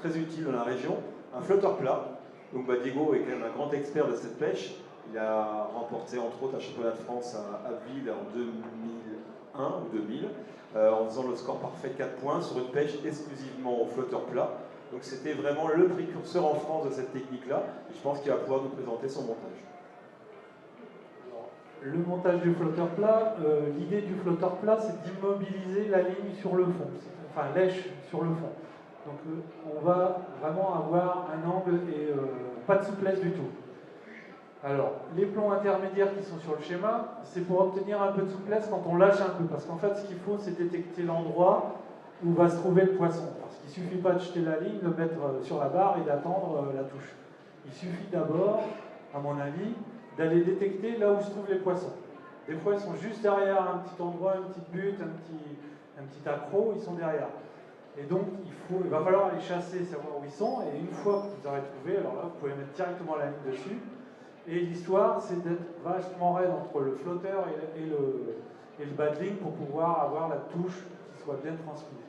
très utile dans la région, un flotteur plat. Donc Diego est quand même un grand expert de cette pêche. Il a remporté entre autres un championnat de France à Abbeville en 2001 ou 2000, en faisant le score parfait 4 points sur une pêche exclusivement au flotteur plat. Donc c'était vraiment le précurseur en France de cette technique-là. Et je pense qu'il va pouvoir nous présenter son montage. Le montage du flotteur plat, l'idée du flotteur plat, c'est d'immobiliser la ligne sur le fond, enfin lèche sur le fond. Donc on va vraiment avoir un angle et pas de souplesse du tout. Alors, les plombs intermédiaires qui sont sur le schéma, c'est pour obtenir un peu de souplesse quand on lâche un peu. Parce qu'en fait, ce qu'il faut, c'est détecter l'endroit où va se trouver le poisson. Parce qu'il ne suffit pas de jeter la ligne, de mettre sur la barre et d'attendre la touche. Il suffit d'abord, à mon avis, d'aller détecter là où se trouvent les poissons. Des fois, ils sont juste derrière un petit endroit, une petite butte, un petit accroc, ils sont derrière. Et donc, il va falloir aller chasser, savoir où ils sont, et une fois que vous aurez trouvé, alors là, vous pouvez mettre directement la ligne dessus. Et l'histoire, c'est d'être vachement raide entre le flotteur et le bas de ligne pour pouvoir avoir la touche qui soit bien transmise.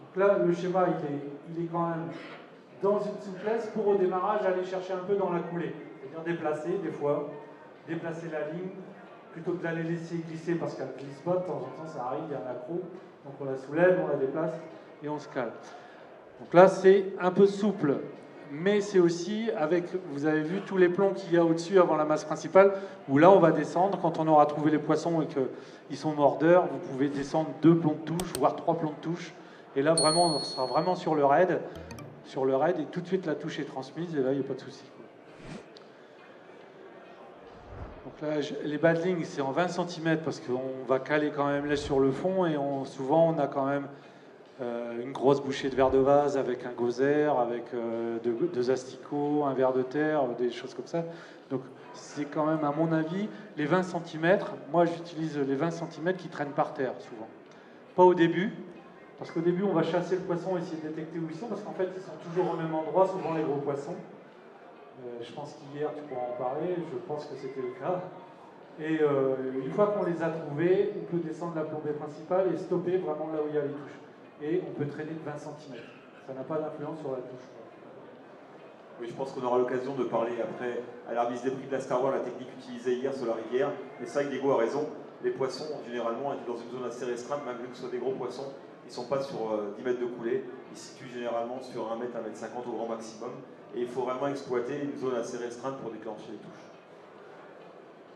Donc là, le schéma, il est quand même dans une souplesse pour au démarrage aller chercher un peu dans la coulée. C'est-à-dire déplacer, des fois, déplacer la ligne plutôt que d'aller laisser glisser parce qu'elle glisse pas, de temps en temps ça arrive, il y a un accro, donc on la soulève, on la déplace et on se cale. Donc là c'est un peu souple, mais c'est aussi avec, vous avez vu tous les plombs qu'il y a au-dessus avant la masse principale, où là on va descendre, quand on aura trouvé les poissons et qu'ils sont mordeurs, vous pouvez descendre 2 plombs de touche, voire 3 plombs de touche, et là vraiment on sera vraiment sur le raid, et tout de suite la touche est transmise, et là il n'y a pas de souci. Donc là, les badlings, c'est en 20 cm parce qu'on va caler quand même là sur le fond et souvent on a quand même une grosse bouchée de verre de vase avec un gauzer, avec 2 asticots, un verre de terre, des choses comme ça. Donc c'est quand même, à mon avis, les 20 cm, moi j'utilise les 20 cm qui traînent par terre souvent. Pas au début, parce qu'au début on va chasser le poisson, essayer de détecter où ils sont, parce qu'en fait ils sont toujours au même endroit, souvent les gros poissons. Je pense qu'hier, tu pourras en parler, je pense que c'était le cas. Et une fois qu'on les a trouvés, on peut descendre la plombée principale et stopper vraiment là où il y a les touches. Et on peut traîner de 20 cm. Ça n'a pas d'influence sur la touche. Oui, je pense qu'on aura l'occasion de parler après, à la remise des prix de la Star Wars, la technique utilisée hier sur la rivière. Mais c'est vrai que Diego a raison, les poissons, généralement, dans une zone assez restreinte, malgré que ce soit des gros poissons, ils ne sont pas sur 10 mètres de coulée, ils se situent généralement sur 1 mètre, 1 mètre 50 au grand maximum. Et il faut vraiment exploiter une zone assez restreinte pour déclencher les touches.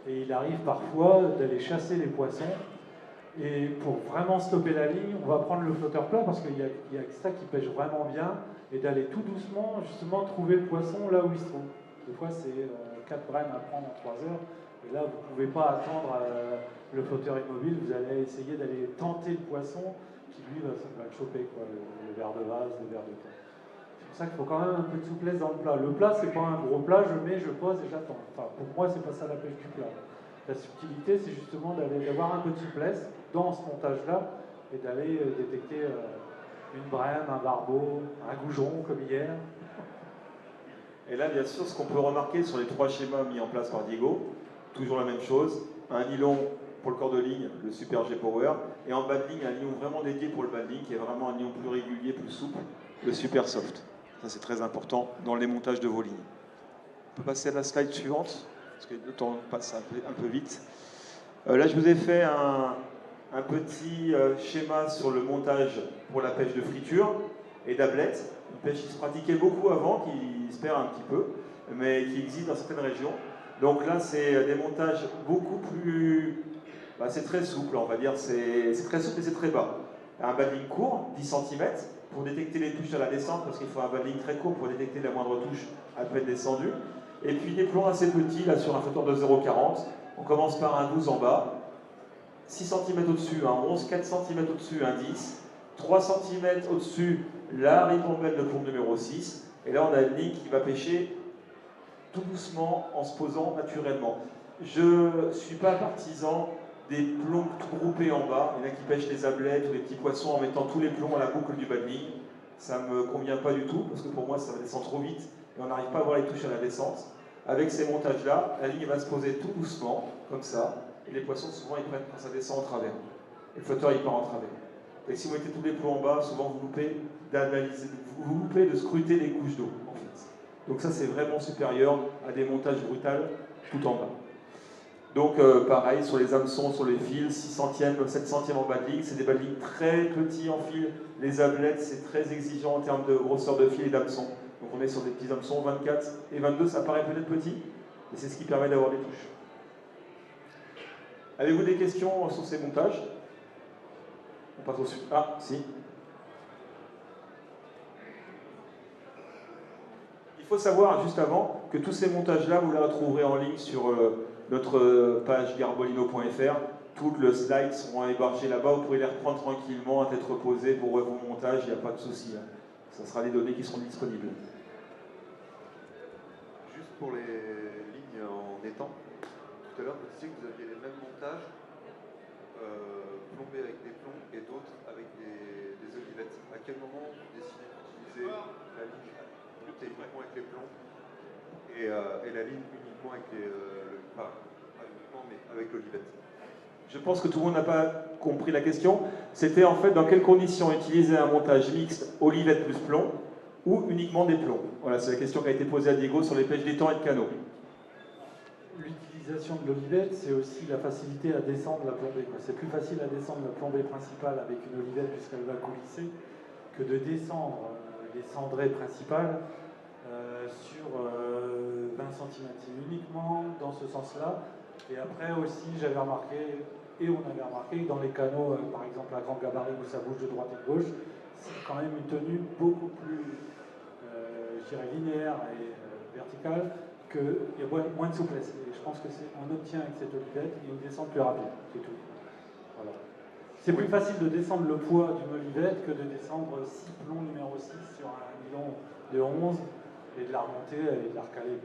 Et il arrive parfois d'aller chasser les poissons. Et pour vraiment stopper la ligne, on va prendre le flotteur plat parce qu'il y a ça qui pêche vraiment bien. Et d'aller tout doucement, justement, trouver le poisson là où il se trouve. Des fois, c'est 4 brèmes à prendre en 3 heures. Et là, vous ne pouvez pas attendre le flotteur immobile. Vous allez essayer d'aller tenter le poisson qui, lui, va le choper, quoi, le verre de vase, le verre de terre. C'est pour ça qu'il faut quand même un peu de souplesse dans le plat. Le plat, c'est pas un gros plat, je mets, je pose et j'attends. Enfin, pour moi, c'est pas ça la pêche du plat. La subtilité, c'est justement d'avoir un peu de souplesse dans ce montage-là et d'aller détecter une brème, un barbeau, un goujon, comme hier. Et là, bien sûr, ce qu'on peut remarquer sur les 3 schémas mis en place par Diego, toujours la même chose, un nylon pour le corps de ligne, le Super G Power, et en bas de ligne, un nylon vraiment dédié pour le bas de ligne, qui est vraiment un nylon plus régulier, plus souple, le Super Soft. Ça, c'est très important dans les montages de vos lignes. On peut passer à la slide suivante, parce que le temps passe un peu vite. Là, je vous ai fait un petit schéma sur le montage pour la pêche de friture et d'ablette. Une pêche qui se pratiquait beaucoup avant, qui se perd un petit peu, mais qui existe dans certaines régions. Donc là, c'est des montages beaucoup plus... c'est très souple, on va dire. C'est très souple et c'est très bas. Un badling court, 10 cm, pour détecter les touches à la descente, parce qu'il faut un badling très court pour détecter la moindre touche à peine descendue. Et puis des plombs assez petits, là sur un flotteur de 0,40. On commence par un 12 en bas, 6 cm au-dessus, un 11, 4 cm au-dessus, un 10, 3 cm au-dessus, la ribambelle de plomb numéro 6. Et là, on a une ligne qui va pêcher tout doucement en se posant naturellement. Je ne suis pas partisan des plombs tout groupés en bas. Il y en a qui pêchent les ablettes ou les petits poissons en mettant tous les plombs à la boucle du badling. Ça ne me convient pas du tout, parce que pour moi, ça descend trop vite et on n'arrive pas à voir les touches à la descente. Avec ces montages-là, la ligne va se poser tout doucement, comme ça, et les poissons, souvent, ils prennent quand ça descend en travers. Et le flotteur, il part en travers. Et si vous mettez tous les plombs en bas, souvent, vous loupez d'analyser, vous loupez de scruter les couches d'eau, en fait. Donc ça, c'est vraiment supérieur à des montages brutals tout en bas. Donc, pareil, sur les hameçons, sur les fils, 6 centièmes, 7 centièmes en badling, c'est des badlings très petits en fil. Les ablettes, c'est très exigeant en termes de grosseur de fil et d'hameçon. Donc on est sur des petits hameçons, 24 et 22, ça paraît peut-être petit, mais c'est ce qui permet d'avoir des touches. Avez-vous des questions sur ces montages? On passe au suivant. Ah, si. Il faut savoir, juste avant, que tous ces montages-là, vous les retrouverez en ligne sur notre page garbolino.fr. Toutes les slides seront hébergées là-bas. Vous pourrez les reprendre tranquillement, à tête reposée pour vos montages, il n'y a pas de souci. Ça sera des données qui seront disponibles. Juste pour les lignes en étang, tout à l'heure, vous disiez que vous aviez les mêmes montages, plombés avec des plombs et d'autres avec des olivettes. À quel moment vous décidez d'utiliser la ligne uniquement avec les plombs et la ligne uniquement avec pas uniquement, mais avec l'olivette? Je pense que tout le monde n'a pas compris la question. C'était en fait dans quelles conditions utiliser un montage mixte olivette plus plomb ou uniquement des plombs. Voilà, c'est la question qui a été posée à Diego sur les pêches d'étang et de canot. l'utilisation de l'olivette, c'est aussi la facilité à descendre la plombée. C'est plus facile à descendre la plombée principale avec une olivette puisqu'elle va coulisser que de descendre les cendrées principales sur 20 cm. C'est uniquement dans ce sens-là. Et après aussi, j'avais remarqué, et on avait remarqué que dans les canaux, par exemple à grand gabarit où ça bouge de droite et de gauche, c'est quand même une tenue beaucoup plus, je dirais, linéaire et verticale, qu'il y a moins de souplesse. Et je pense que on obtient avec cette olivette une descente plus rapide, c'est tout. Voilà. C'est plus facile de descendre le poids d'une olivette que de descendre 6 plombs numéro 6 sur un nylon de 11 et de la remonter et de la recaler.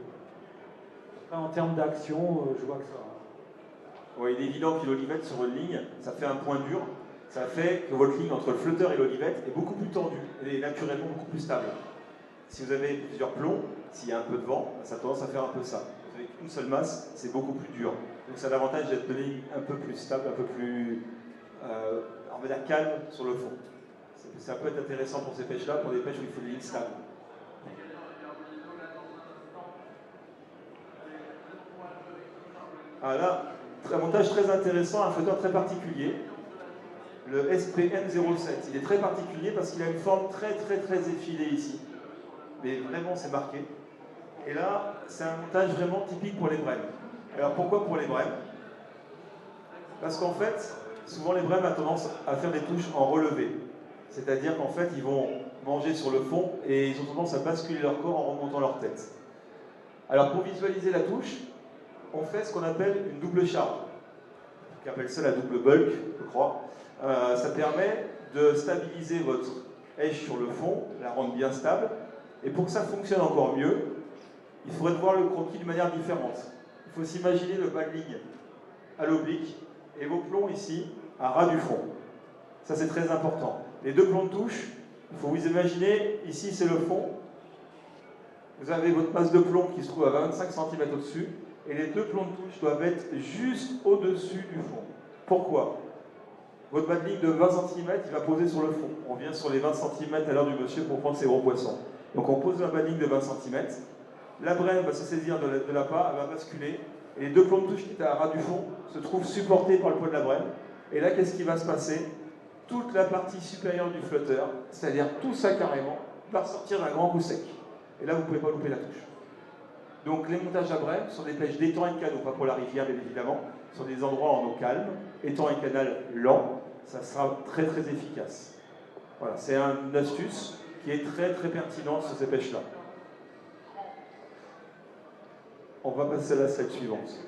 Après, en termes d'action, je vois que ça. Ouais, il est évident qu'une olivette sur une ligne, ça fait un point dur. Ça fait que votre ligne entre le flotteur et l'olivette est beaucoup plus tendue et naturellement beaucoup plus stable. Si vous avez plusieurs plombs, s'il y a un peu de vent, ça a tendance à faire un peu ça. Vous avez une seule masse, c'est beaucoup plus dur. Donc ça a l'avantage d'être de ligne un peu plus stable, un peu plus, on va dire, calme sur le fond. Ça peut être intéressant pour ces pêches-là, pour des pêches où il faut des lignes stables. Ah là, un montage très intéressant, un flotteur très particulier, le SPM07. Il est très particulier parce qu'il a une forme très effilée ici. Mais vraiment, c'est marqué. Et là, c'est un montage vraiment typique pour les brèmes. Alors pourquoi pour les brèmes? Parce qu'en fait, souvent les brèmes ont tendance à faire des touches en relevé. C'est-à-dire qu'en fait, ils vont manger sur le fond et ils ont tendance à basculer leur corps en remontant leur tête. Alors pour visualiser la touche, on fait ce qu'on appelle une double charge. On appelle ça la double bulk, je crois. Ça permet de stabiliser votre èche sur le fond, la rendre bien stable. Et pour que ça fonctionne encore mieux, il faudrait voir le croquis de manière différente. Il faut s'imaginer le bas de ligne à l'oblique et vos plombs ici à ras du fond. Ça, c'est très important. Les deux plombs de touche, il faut vous imaginer, ici c'est le fond. Vous avez votre masse de plomb qui se trouve à 25 cm au-dessus. Et les deux plombs de touche doivent être juste au-dessus du fond. Pourquoi? Votre bas de ligne de 20 cm, il va poser sur le fond. On vient sur les 20 cm à l'heure du monsieur pour prendre ses gros poissons. Donc on pose un bas de ligne de 20 cm. La brème va se saisir de l'appât, elle va basculer. Et les deux plombs de touche qui étaient à ras du fond se trouvent supportés par le poids de la brème. Et là, qu'est-ce qui va se passer? Toute la partie supérieure du flotteur, c'est-à-dire tout ça carrément, va ressortir d'un grand coup sec. Et là, vous ne pouvez pas louper la touche. Donc les montages à brème sont des pêches d'étang et de canaux, pas pour la rivière bien évidemment, sur des endroits en eau calme, étang et canal lent, ça sera très efficace. Voilà, c'est une astuce qui est très pertinente sur ces pêches-là. On va passer à la slide suivante.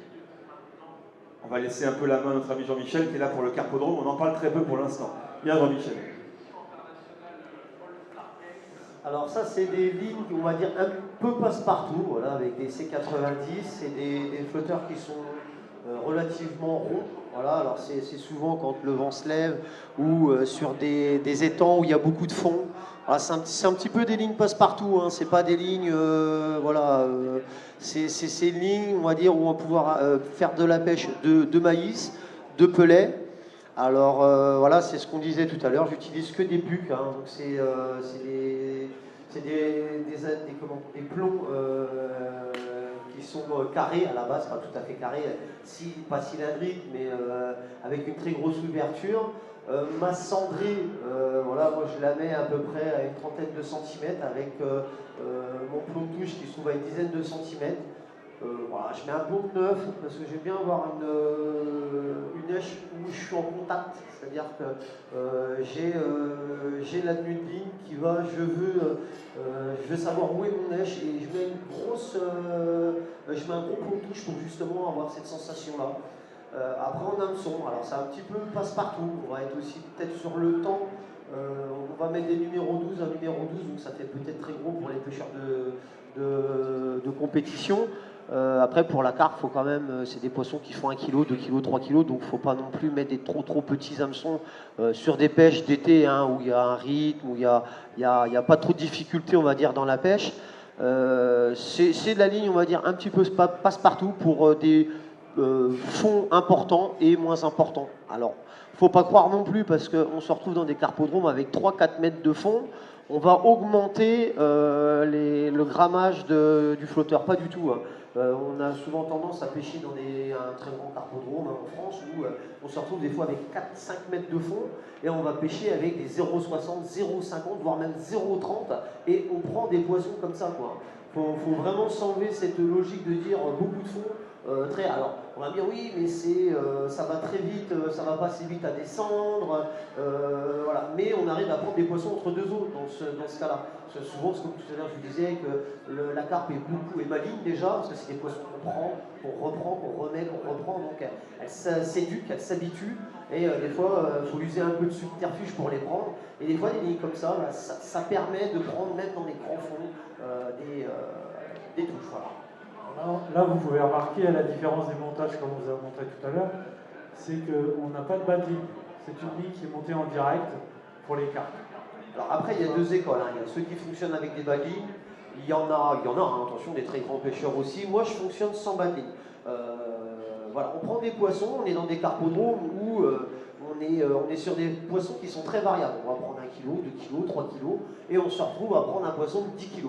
On va laisser un peu la main à notre ami Jean-Michel qui est là pour le carpodrome, on en parle très peu pour l'instant. Bien Jean-Michel. Alors ça, c'est des lignes, on va dire, un peu passe-partout, voilà, avec des C90 et des flotteurs qui sont relativement ronds. Voilà, alors c'est souvent quand le vent se lève ou sur des étangs où il y a beaucoup de fond. Voilà, c'est un petit peu des lignes passe-partout, hein, c'est pas des lignes, voilà, c'est une ligne, on va dire, où on va pouvoir faire de la pêche de maïs, de pellet. Alors voilà, c'est ce qu'on disait tout à l'heure, j'utilise que des bucs, hein, donc c'est des plombs qui sont carrés à la base, pas tout à fait carrés, pas cylindriques, mais avec une très grosse ouverture. Ma cendrée, voilà, moi je la mets à peu près à une trentaine de centimètres avec mon plomb de touche qui se trouve à une dizaine de centimètres. Voilà, je mets un plomb neuf parce que j'aime bien avoir une èche où je suis en contact, c'est-à-dire que j'ai la tenue de ligne qui va, je veux savoir où est mon èche et je mets je mets un gros plomb de touche pour justement avoir cette sensation-là. Après en hameçon, alors c'est un petit peu passe-partout, on va être aussi peut-être sur le temps, on va mettre des numéros 12, un numéro 12, donc ça fait peut-être très gros pour les pêcheurs de compétition. Après pour la carpe, faut quand même, c'est des poissons qui font 1 kg, 2 kg, 3 kg, donc il ne faut pas non plus mettre des trop petits hameçons sur des pêches d'été, hein, où il y a un rythme, où il n'y a pas trop de difficultés, on va dire, dans la pêche. C'est de la ligne, on va dire, un petit peu passe-partout pour des fonds importants et moins importants. Alors, il ne faut pas croire non plus, parce qu'on se retrouve dans des carpodromes avec 3-4 mètres de fond, on va augmenter le grammage du flotteur, pas du tout. Hein. On a souvent tendance à pêcher dans un très grand carpodrome en France où on se retrouve des fois avec 4-5 mètres de fond et on va pêcher avec des 0,60, 0,50, voire même 0,30 et on prend des poissons comme ça, quoi. Faut vraiment s'enlever cette logique de dire beaucoup de fond. Alors, on va dire oui, mais ça va très vite, ça va pas assez vite à descendre, voilà. Mais on arrive à prendre des poissons entre deux eaux dans ce cas-là. Souvent, comme tout à l'heure je vous disais, que la carpe est maligne déjà, parce que c'est des poissons qu'on prend, qu'on reprend, qu'on remet, qu'on reprend, donc elle s'éduque, elle s'habitue, et des fois, il faut user un peu de subterfuge pour les prendre. Et des fois, des lignes comme ça, ça permet de prendre, même dans les grands fonds, des touches. Voilà. Là, vous pouvez remarquer à la différence des montages, comme on vous a montré tout à l'heure, c'est qu'on n'a pas de bad ligne. C'est une ligne qui est montée en direct pour les cartes. Alors après, il y a deux écoles. Il y a ceux qui fonctionnent avec des bad lignes. Il y en a, attention, des très grands pêcheurs aussi. Moi, je fonctionne sans bad ligne. Voilà, on prend des poissons, on est dans des carpodromes où on est sur des poissons qui sont très variables. On va prendre 1 kg, 2 kg, 3 kg, et on se retrouve à prendre un poisson de 10 kg.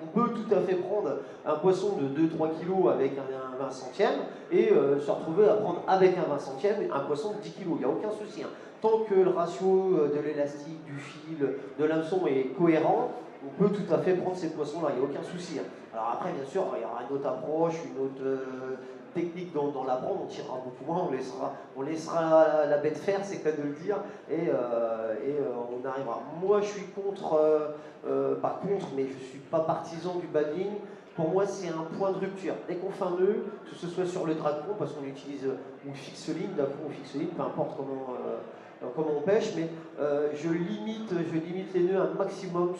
On peut tout à fait prendre un poisson de 2-3 kg avec un 20 centièmes et se retrouver à prendre avec un 20 centièmes un poisson de 10 kg. Il n'y a aucun souci. Tant que le ratio de l'élastique, du fil, de l'hameçon est cohérent, on peut tout à fait prendre ces poissons-là. Il n'y a aucun souci. Alors après, bien sûr, il y aura une autre approche, une autre technique dans la prendre. On tirera beaucoup moins, on laissera la bête faire, c'est cas de le dire, et on arrivera. Moi, je suis pas contre, mais je ne suis pas partisan du badding. Pour moi, c'est un point de rupture. Dès qu'on fait un nœud, que ce soit sur le dragon, parce qu'on utilise ou fixe ligne, d'accord, ou fixe ligne, peu importe comment on pêche, mais je limite les nœuds un maximum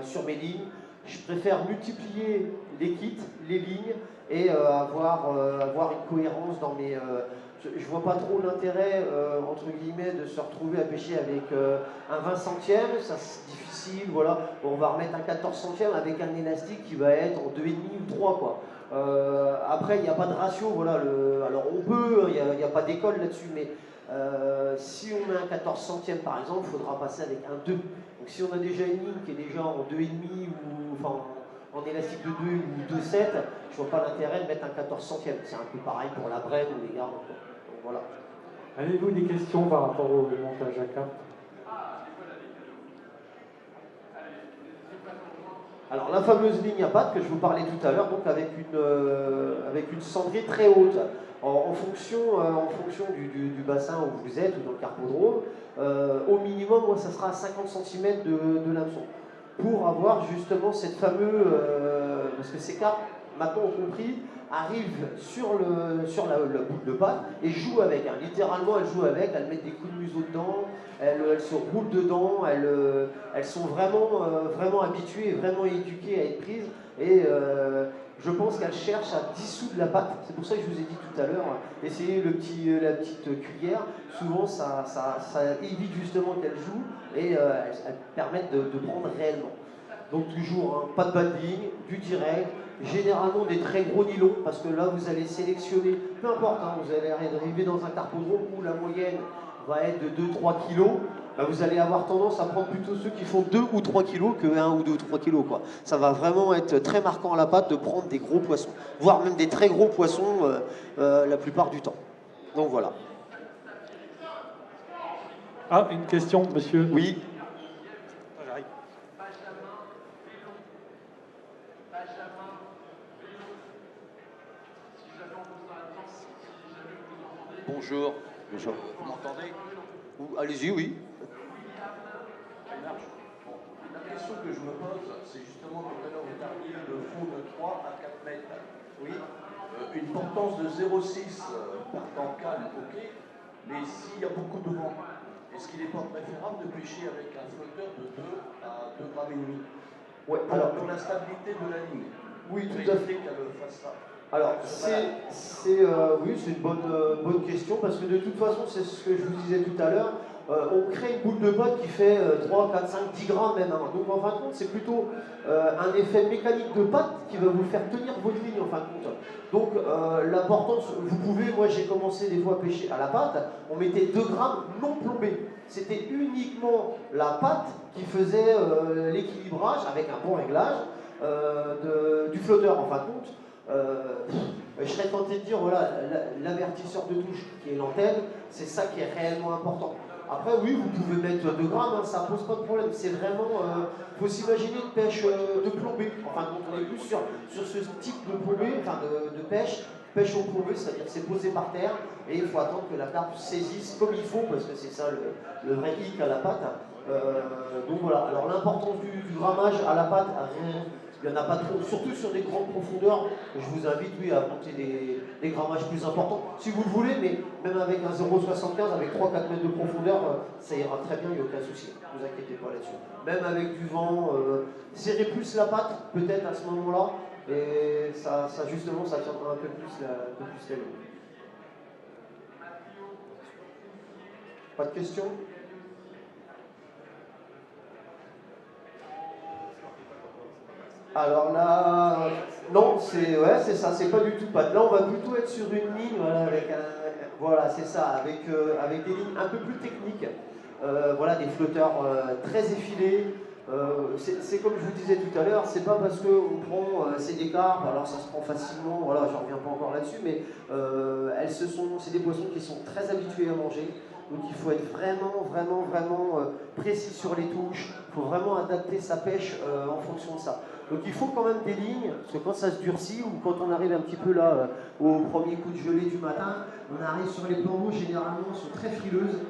sur mes lignes. Je préfère multiplier les kits, les lignes, et avoir une cohérence dans mes... je vois pas trop l'intérêt, entre guillemets, de se retrouver à pêcher avec un 20 centièmes, ça c'est difficile, voilà. On va remettre un 14 centièmes avec un élastique qui va être en 2,5 ou 3, quoi. Après, il n'y a pas de ratio, voilà. Alors on peut, il n'y a pas d'école là-dessus, mais si on met un 14 centièmes par exemple, il faudra passer avec un 2. Donc si on a déjà une ligne qui est déjà en 2,5 ou enfin en élastique de 2 ou 2,7, je vois pas l'intérêt de mettre un 14 centièmes. C'est un peu pareil pour la brenne ou les gardes. Donc voilà. Avez-vous des questions par rapport au montage à cartes? Alors la fameuse ligne à pattes que je vous parlais tout à l'heure, donc avec une cendrée très haute. En fonction du bassin où vous êtes ou dans le carpodrome, au minimum, moi, ça sera à 50 cm de l'hameçon. Pour avoir justement cette fameuse... parce que ces cartes, maintenant on compris, arrivent sur la boule de patte et jouent avec. Littéralement, elles jouent avec, elles mettent des coups de museau dedans, elles se roulent dedans, elles sont vraiment habituées et vraiment éduquées à être prises. Et je pense qu'elles cherchent à dissoudre la pâte. C'est pour ça que je vous ai dit tout à l'heure, essayez la petite cuillère. Souvent, ça évite justement qu'elles jouent et elles permettent de prendre réellement. Donc toujours, pas de banding, du direct, généralement des très gros nylons, parce que là, vous allez sélectionner, peu importe, vous allez arriver dans un carpodrome où la moyenne va être de 2-3 kg. Vous allez avoir tendance à prendre plutôt ceux qui font 2 ou 3 kg que 1 ou 2 ou 3 kg, quoi. Ça va vraiment être très marquant à la patte de prendre des gros poissons, voire même des très gros poissons la plupart du temps. Donc voilà. Ah, une question, monsieur. Oui. Bonjour. Bonjour. Vous m'entendez? Allez-y, oui. La question que je me pose, c'est justement tout à l'heure vous parliez de fond de 3 à 4 mètres. Oui. Une portance de 0,6 par temps calme, ok. Mais s'il y a beaucoup de vent, est-ce qu'il n'est pas préférable de pêcher avec un flotteur de 2 à 2,5 grammes? Ouais, alors pour la stabilité de la ligne. Oui, tout à fait. Qu'elle fasse ça. Alors, oui, c'est une bonne question, parce que de toute façon, c'est ce que je vous disais tout à l'heure, on crée une boule de patte qui fait 3, 4, 5, 10 grammes même. Donc en fin de compte, c'est plutôt un effet mécanique de patte qui va vous faire tenir votre ligne en fin de compte. Donc l'important, vous pouvez, moi j'ai commencé des fois à pêcher à la patte, on mettait 2 grammes non plombés. C'était uniquement la patte qui faisait l'équilibrage avec un bon réglage du flotteur en fin de compte. Je serais tenté de dire, voilà, l'avertisseur de touche qui est l'antenne, c'est ça qui est réellement important. Après, oui, vous pouvez mettre 2 grammes, hein, ça pose pas de problème. C'est vraiment, faut s'imaginer une pêche de plombée. Enfin, donc on est plus sur ce type de plombée, enfin de pêche au plombé, c'est-à-dire que c'est posé par terre et il faut attendre que la carpe saisisse comme il faut, parce que c'est ça le vrai hic à la patte. Donc voilà, alors l'importance du grammage à la patte, il n'y en a pas trop, surtout sur des grandes profondeurs. Je vous invite, oui, à monter des grammages plus importants, si vous le voulez, mais même avec un 0,75, avec 3-4 mètres de profondeur, ça ira très bien, il n'y a aucun souci, ne vous inquiétez pas là-dessus. Même avec du vent, serrez plus la patte, peut-être à ce moment-là, et ça justement, ça tiendra un peu plus la ligne. Pas de questions ? Alors là, non, c'est ça, c'est pas du tout patte. Là, on va plutôt être sur une ligne, voilà, c'est ça, avec des lignes un peu plus techniques. Voilà, des flotteurs très effilés. C'est comme je vous disais tout à l'heure, c'est pas parce qu'on prend c'est des carpes, alors ça se prend facilement, voilà, j'en reviens pas encore là-dessus, mais c'est des poissons qui sont très habitués à manger. Donc il faut être vraiment précis sur les touches, il faut vraiment adapter sa pêche en fonction de ça. Donc il faut quand même des lignes, parce que quand ça se durcit, ou quand on arrive un petit peu là au premier coup de gelée du matin, on arrive sur les plans d'eau, généralement sont très frileuses.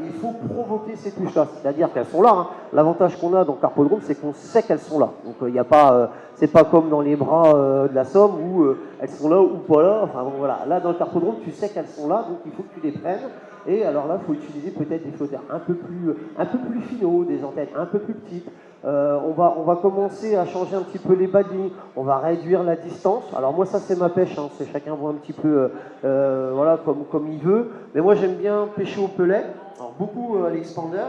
Il faut provoquer ces touches-là, c'est-à-dire qu'elles sont là. Hein. L'avantage qu'on a dans le Carpodrome, c'est qu'on sait qu'elles sont là. Donc il n'y a pas, c'est pas comme dans les bras de la Somme où elles sont là ou pas là. Enfin bon, voilà, là dans le Carpodrome, tu sais qu'elles sont là, donc il faut que tu les prennes. Et alors là, il faut utiliser peut-être des flotteurs un peu plus finaux, des antennes un peu plus petites. On va commencer à changer un petit peu les bas de ligne, on va réduire la distance. Alors moi ça c'est ma pêche, hein. C'est chacun voit un petit peu voilà, comme il veut. Mais moi j'aime bien pêcher au pelet, alors beaucoup à l'expander,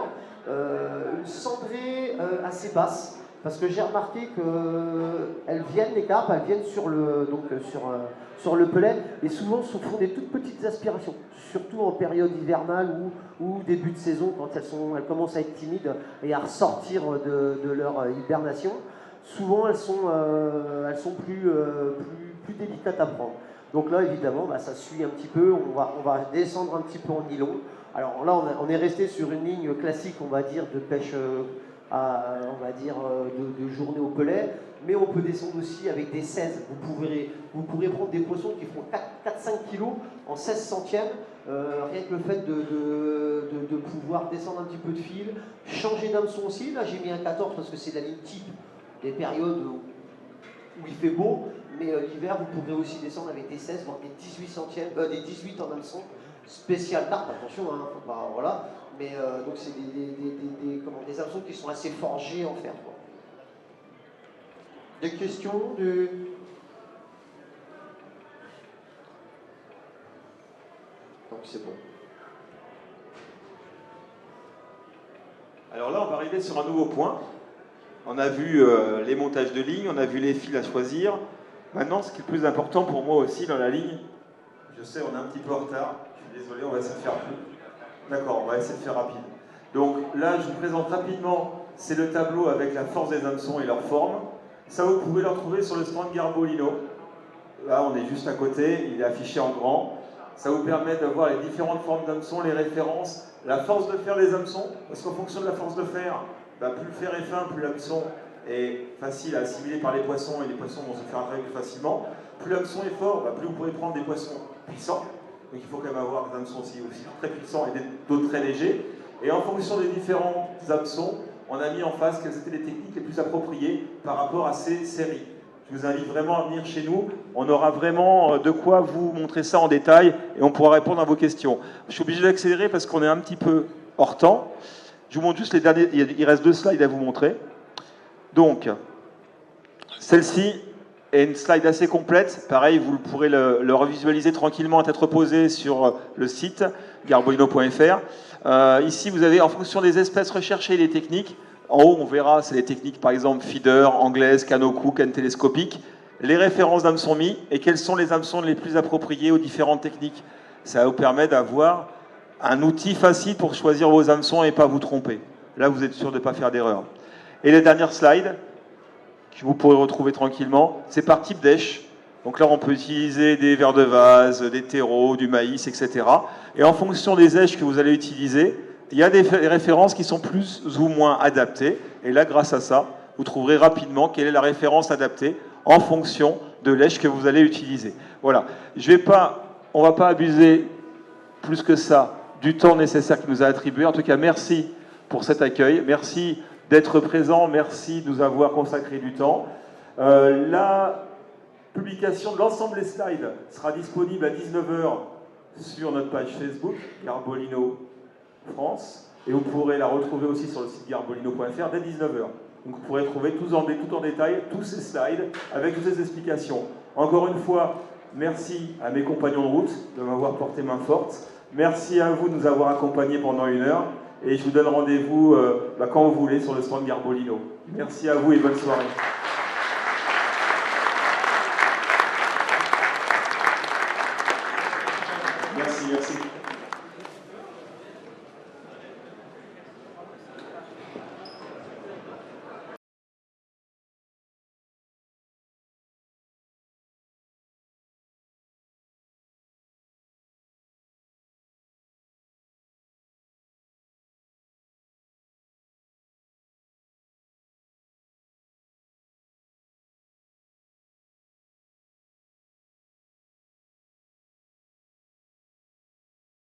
une cendrée assez basse, parce que j'ai remarqué qu'elles viennent, les carpes, elles viennent sur le pelet, et souvent font des toutes petites aspirations, surtout en période hivernale ou début de saison, quand elles commencent à être timides et à ressortir de leur hibernation. Souvent elles sont plus délicates à prendre. Donc là évidemment ça suit un petit peu, on va descendre un petit peu en nylon. Alors là on est resté sur une ligne classique, on va dire, de pêche de journée au pelet, mais on peut descendre aussi avec des 16. Vous pourrez prendre des poissons qui font 4-5 kg en 16 centièmes, rien que le fait de pouvoir descendre un petit peu de fil, changer d'hameçon aussi. Là j'ai mis un 14 parce que c'est la ligne type des périodes où il fait beau, mais l'hiver vous pourrez aussi descendre avec des 16, voire des 18 centièmes, des 18 en hameçon, spécial carpe, attention, hein, faut pas, voilà. Mais donc c'est des hameçons qui sont assez forgés en fer, quoi. Des questions Donc c'est bon. Alors là, on va arriver sur un nouveau point. On a vu les montages de lignes, on a vu les fils à choisir. Maintenant, ce qui est le plus important pour moi aussi dans la ligne, je sais, on est un petit peu en retard, je suis désolé, on va essayer de faire plus. D'accord, on va essayer de faire rapide. Donc là, je vous présente rapidement, c'est le tableau avec la force des hameçons et leur forme. Ça, vous pouvez le retrouver sur le stand Garbolino. Là, on est juste à côté, il est affiché en grand. Ça vous permet d'avoir les différentes formes d'hameçons, les références, la force de fer des hameçons, parce qu'en fonction de la force de fer, plus le fer est fin, plus l'hameçon est facile à assimiler par les poissons, et les poissons vont se faire attraper plus facilement. Plus l'hameçon est fort, plus vous pourrez prendre des poissons puissants. Donc il faut quand même avoir des hameçons aussi très puissants et d'autres très légers. Et en fonction des différents hameçons, on a mis en face quelles étaient les techniques les plus appropriées par rapport à ces séries. Je vous invite vraiment à venir chez nous. On aura vraiment de quoi vous montrer ça en détail et on pourra répondre à vos questions. Je suis obligé d'accélérer parce qu'on est un petit peu hors temps. Je vous montre juste les derniers. Il reste 2 slides à vous montrer. Donc, celle-ci est une slide assez complète. Pareil, vous pourrez le revisualiser tranquillement à tête reposée sur le site garbolino.fr. Ici, vous avez, en fonction des espèces recherchées et des techniques, en haut, on verra, c'est les techniques, par exemple, feeder, anglaise, canot-coup, canne télescopique, les références d'hameçons mis et quels sont les hameçons les plus appropriés aux différentes techniques. Ça vous permet d'avoir un outil facile pour choisir vos hameçons et pas vous tromper. Là, vous êtes sûr de ne pas faire d'erreur. Et la dernière slide, que vous pourrez retrouver tranquillement, c'est par type d'èche. Donc là, on peut utiliser des vers de vase, des terreaux, du maïs, etc. Et en fonction des èches que vous allez utiliser, il y a des références qui sont plus ou moins adaptées. Et là, grâce à ça, vous trouverez rapidement quelle est la référence adaptée en fonction de l'èche que vous allez utiliser. Voilà. On ne va pas abuser plus que ça du temps nécessaire qu'il nous a attribué. En tout cas, merci pour cet accueil. Merci d'être présent. Merci de nous avoir consacré du temps. La publication de l'ensemble des slides sera disponible à 19h sur notre page Facebook, Garbolino France. Et vous pourrez la retrouver aussi sur le site garbolino.fr dès 19h. Donc vous pourrez trouver tout en détail tous ces slides avec toutes ces explications. Encore une fois, merci à mes compagnons de route de m'avoir porté main forte. Merci à vous de nous avoir accompagnés pendant 1 heure. Et je vous donne rendez-vous quand vous voulez sur le stand Garbolino. Merci à vous et bonne soirée.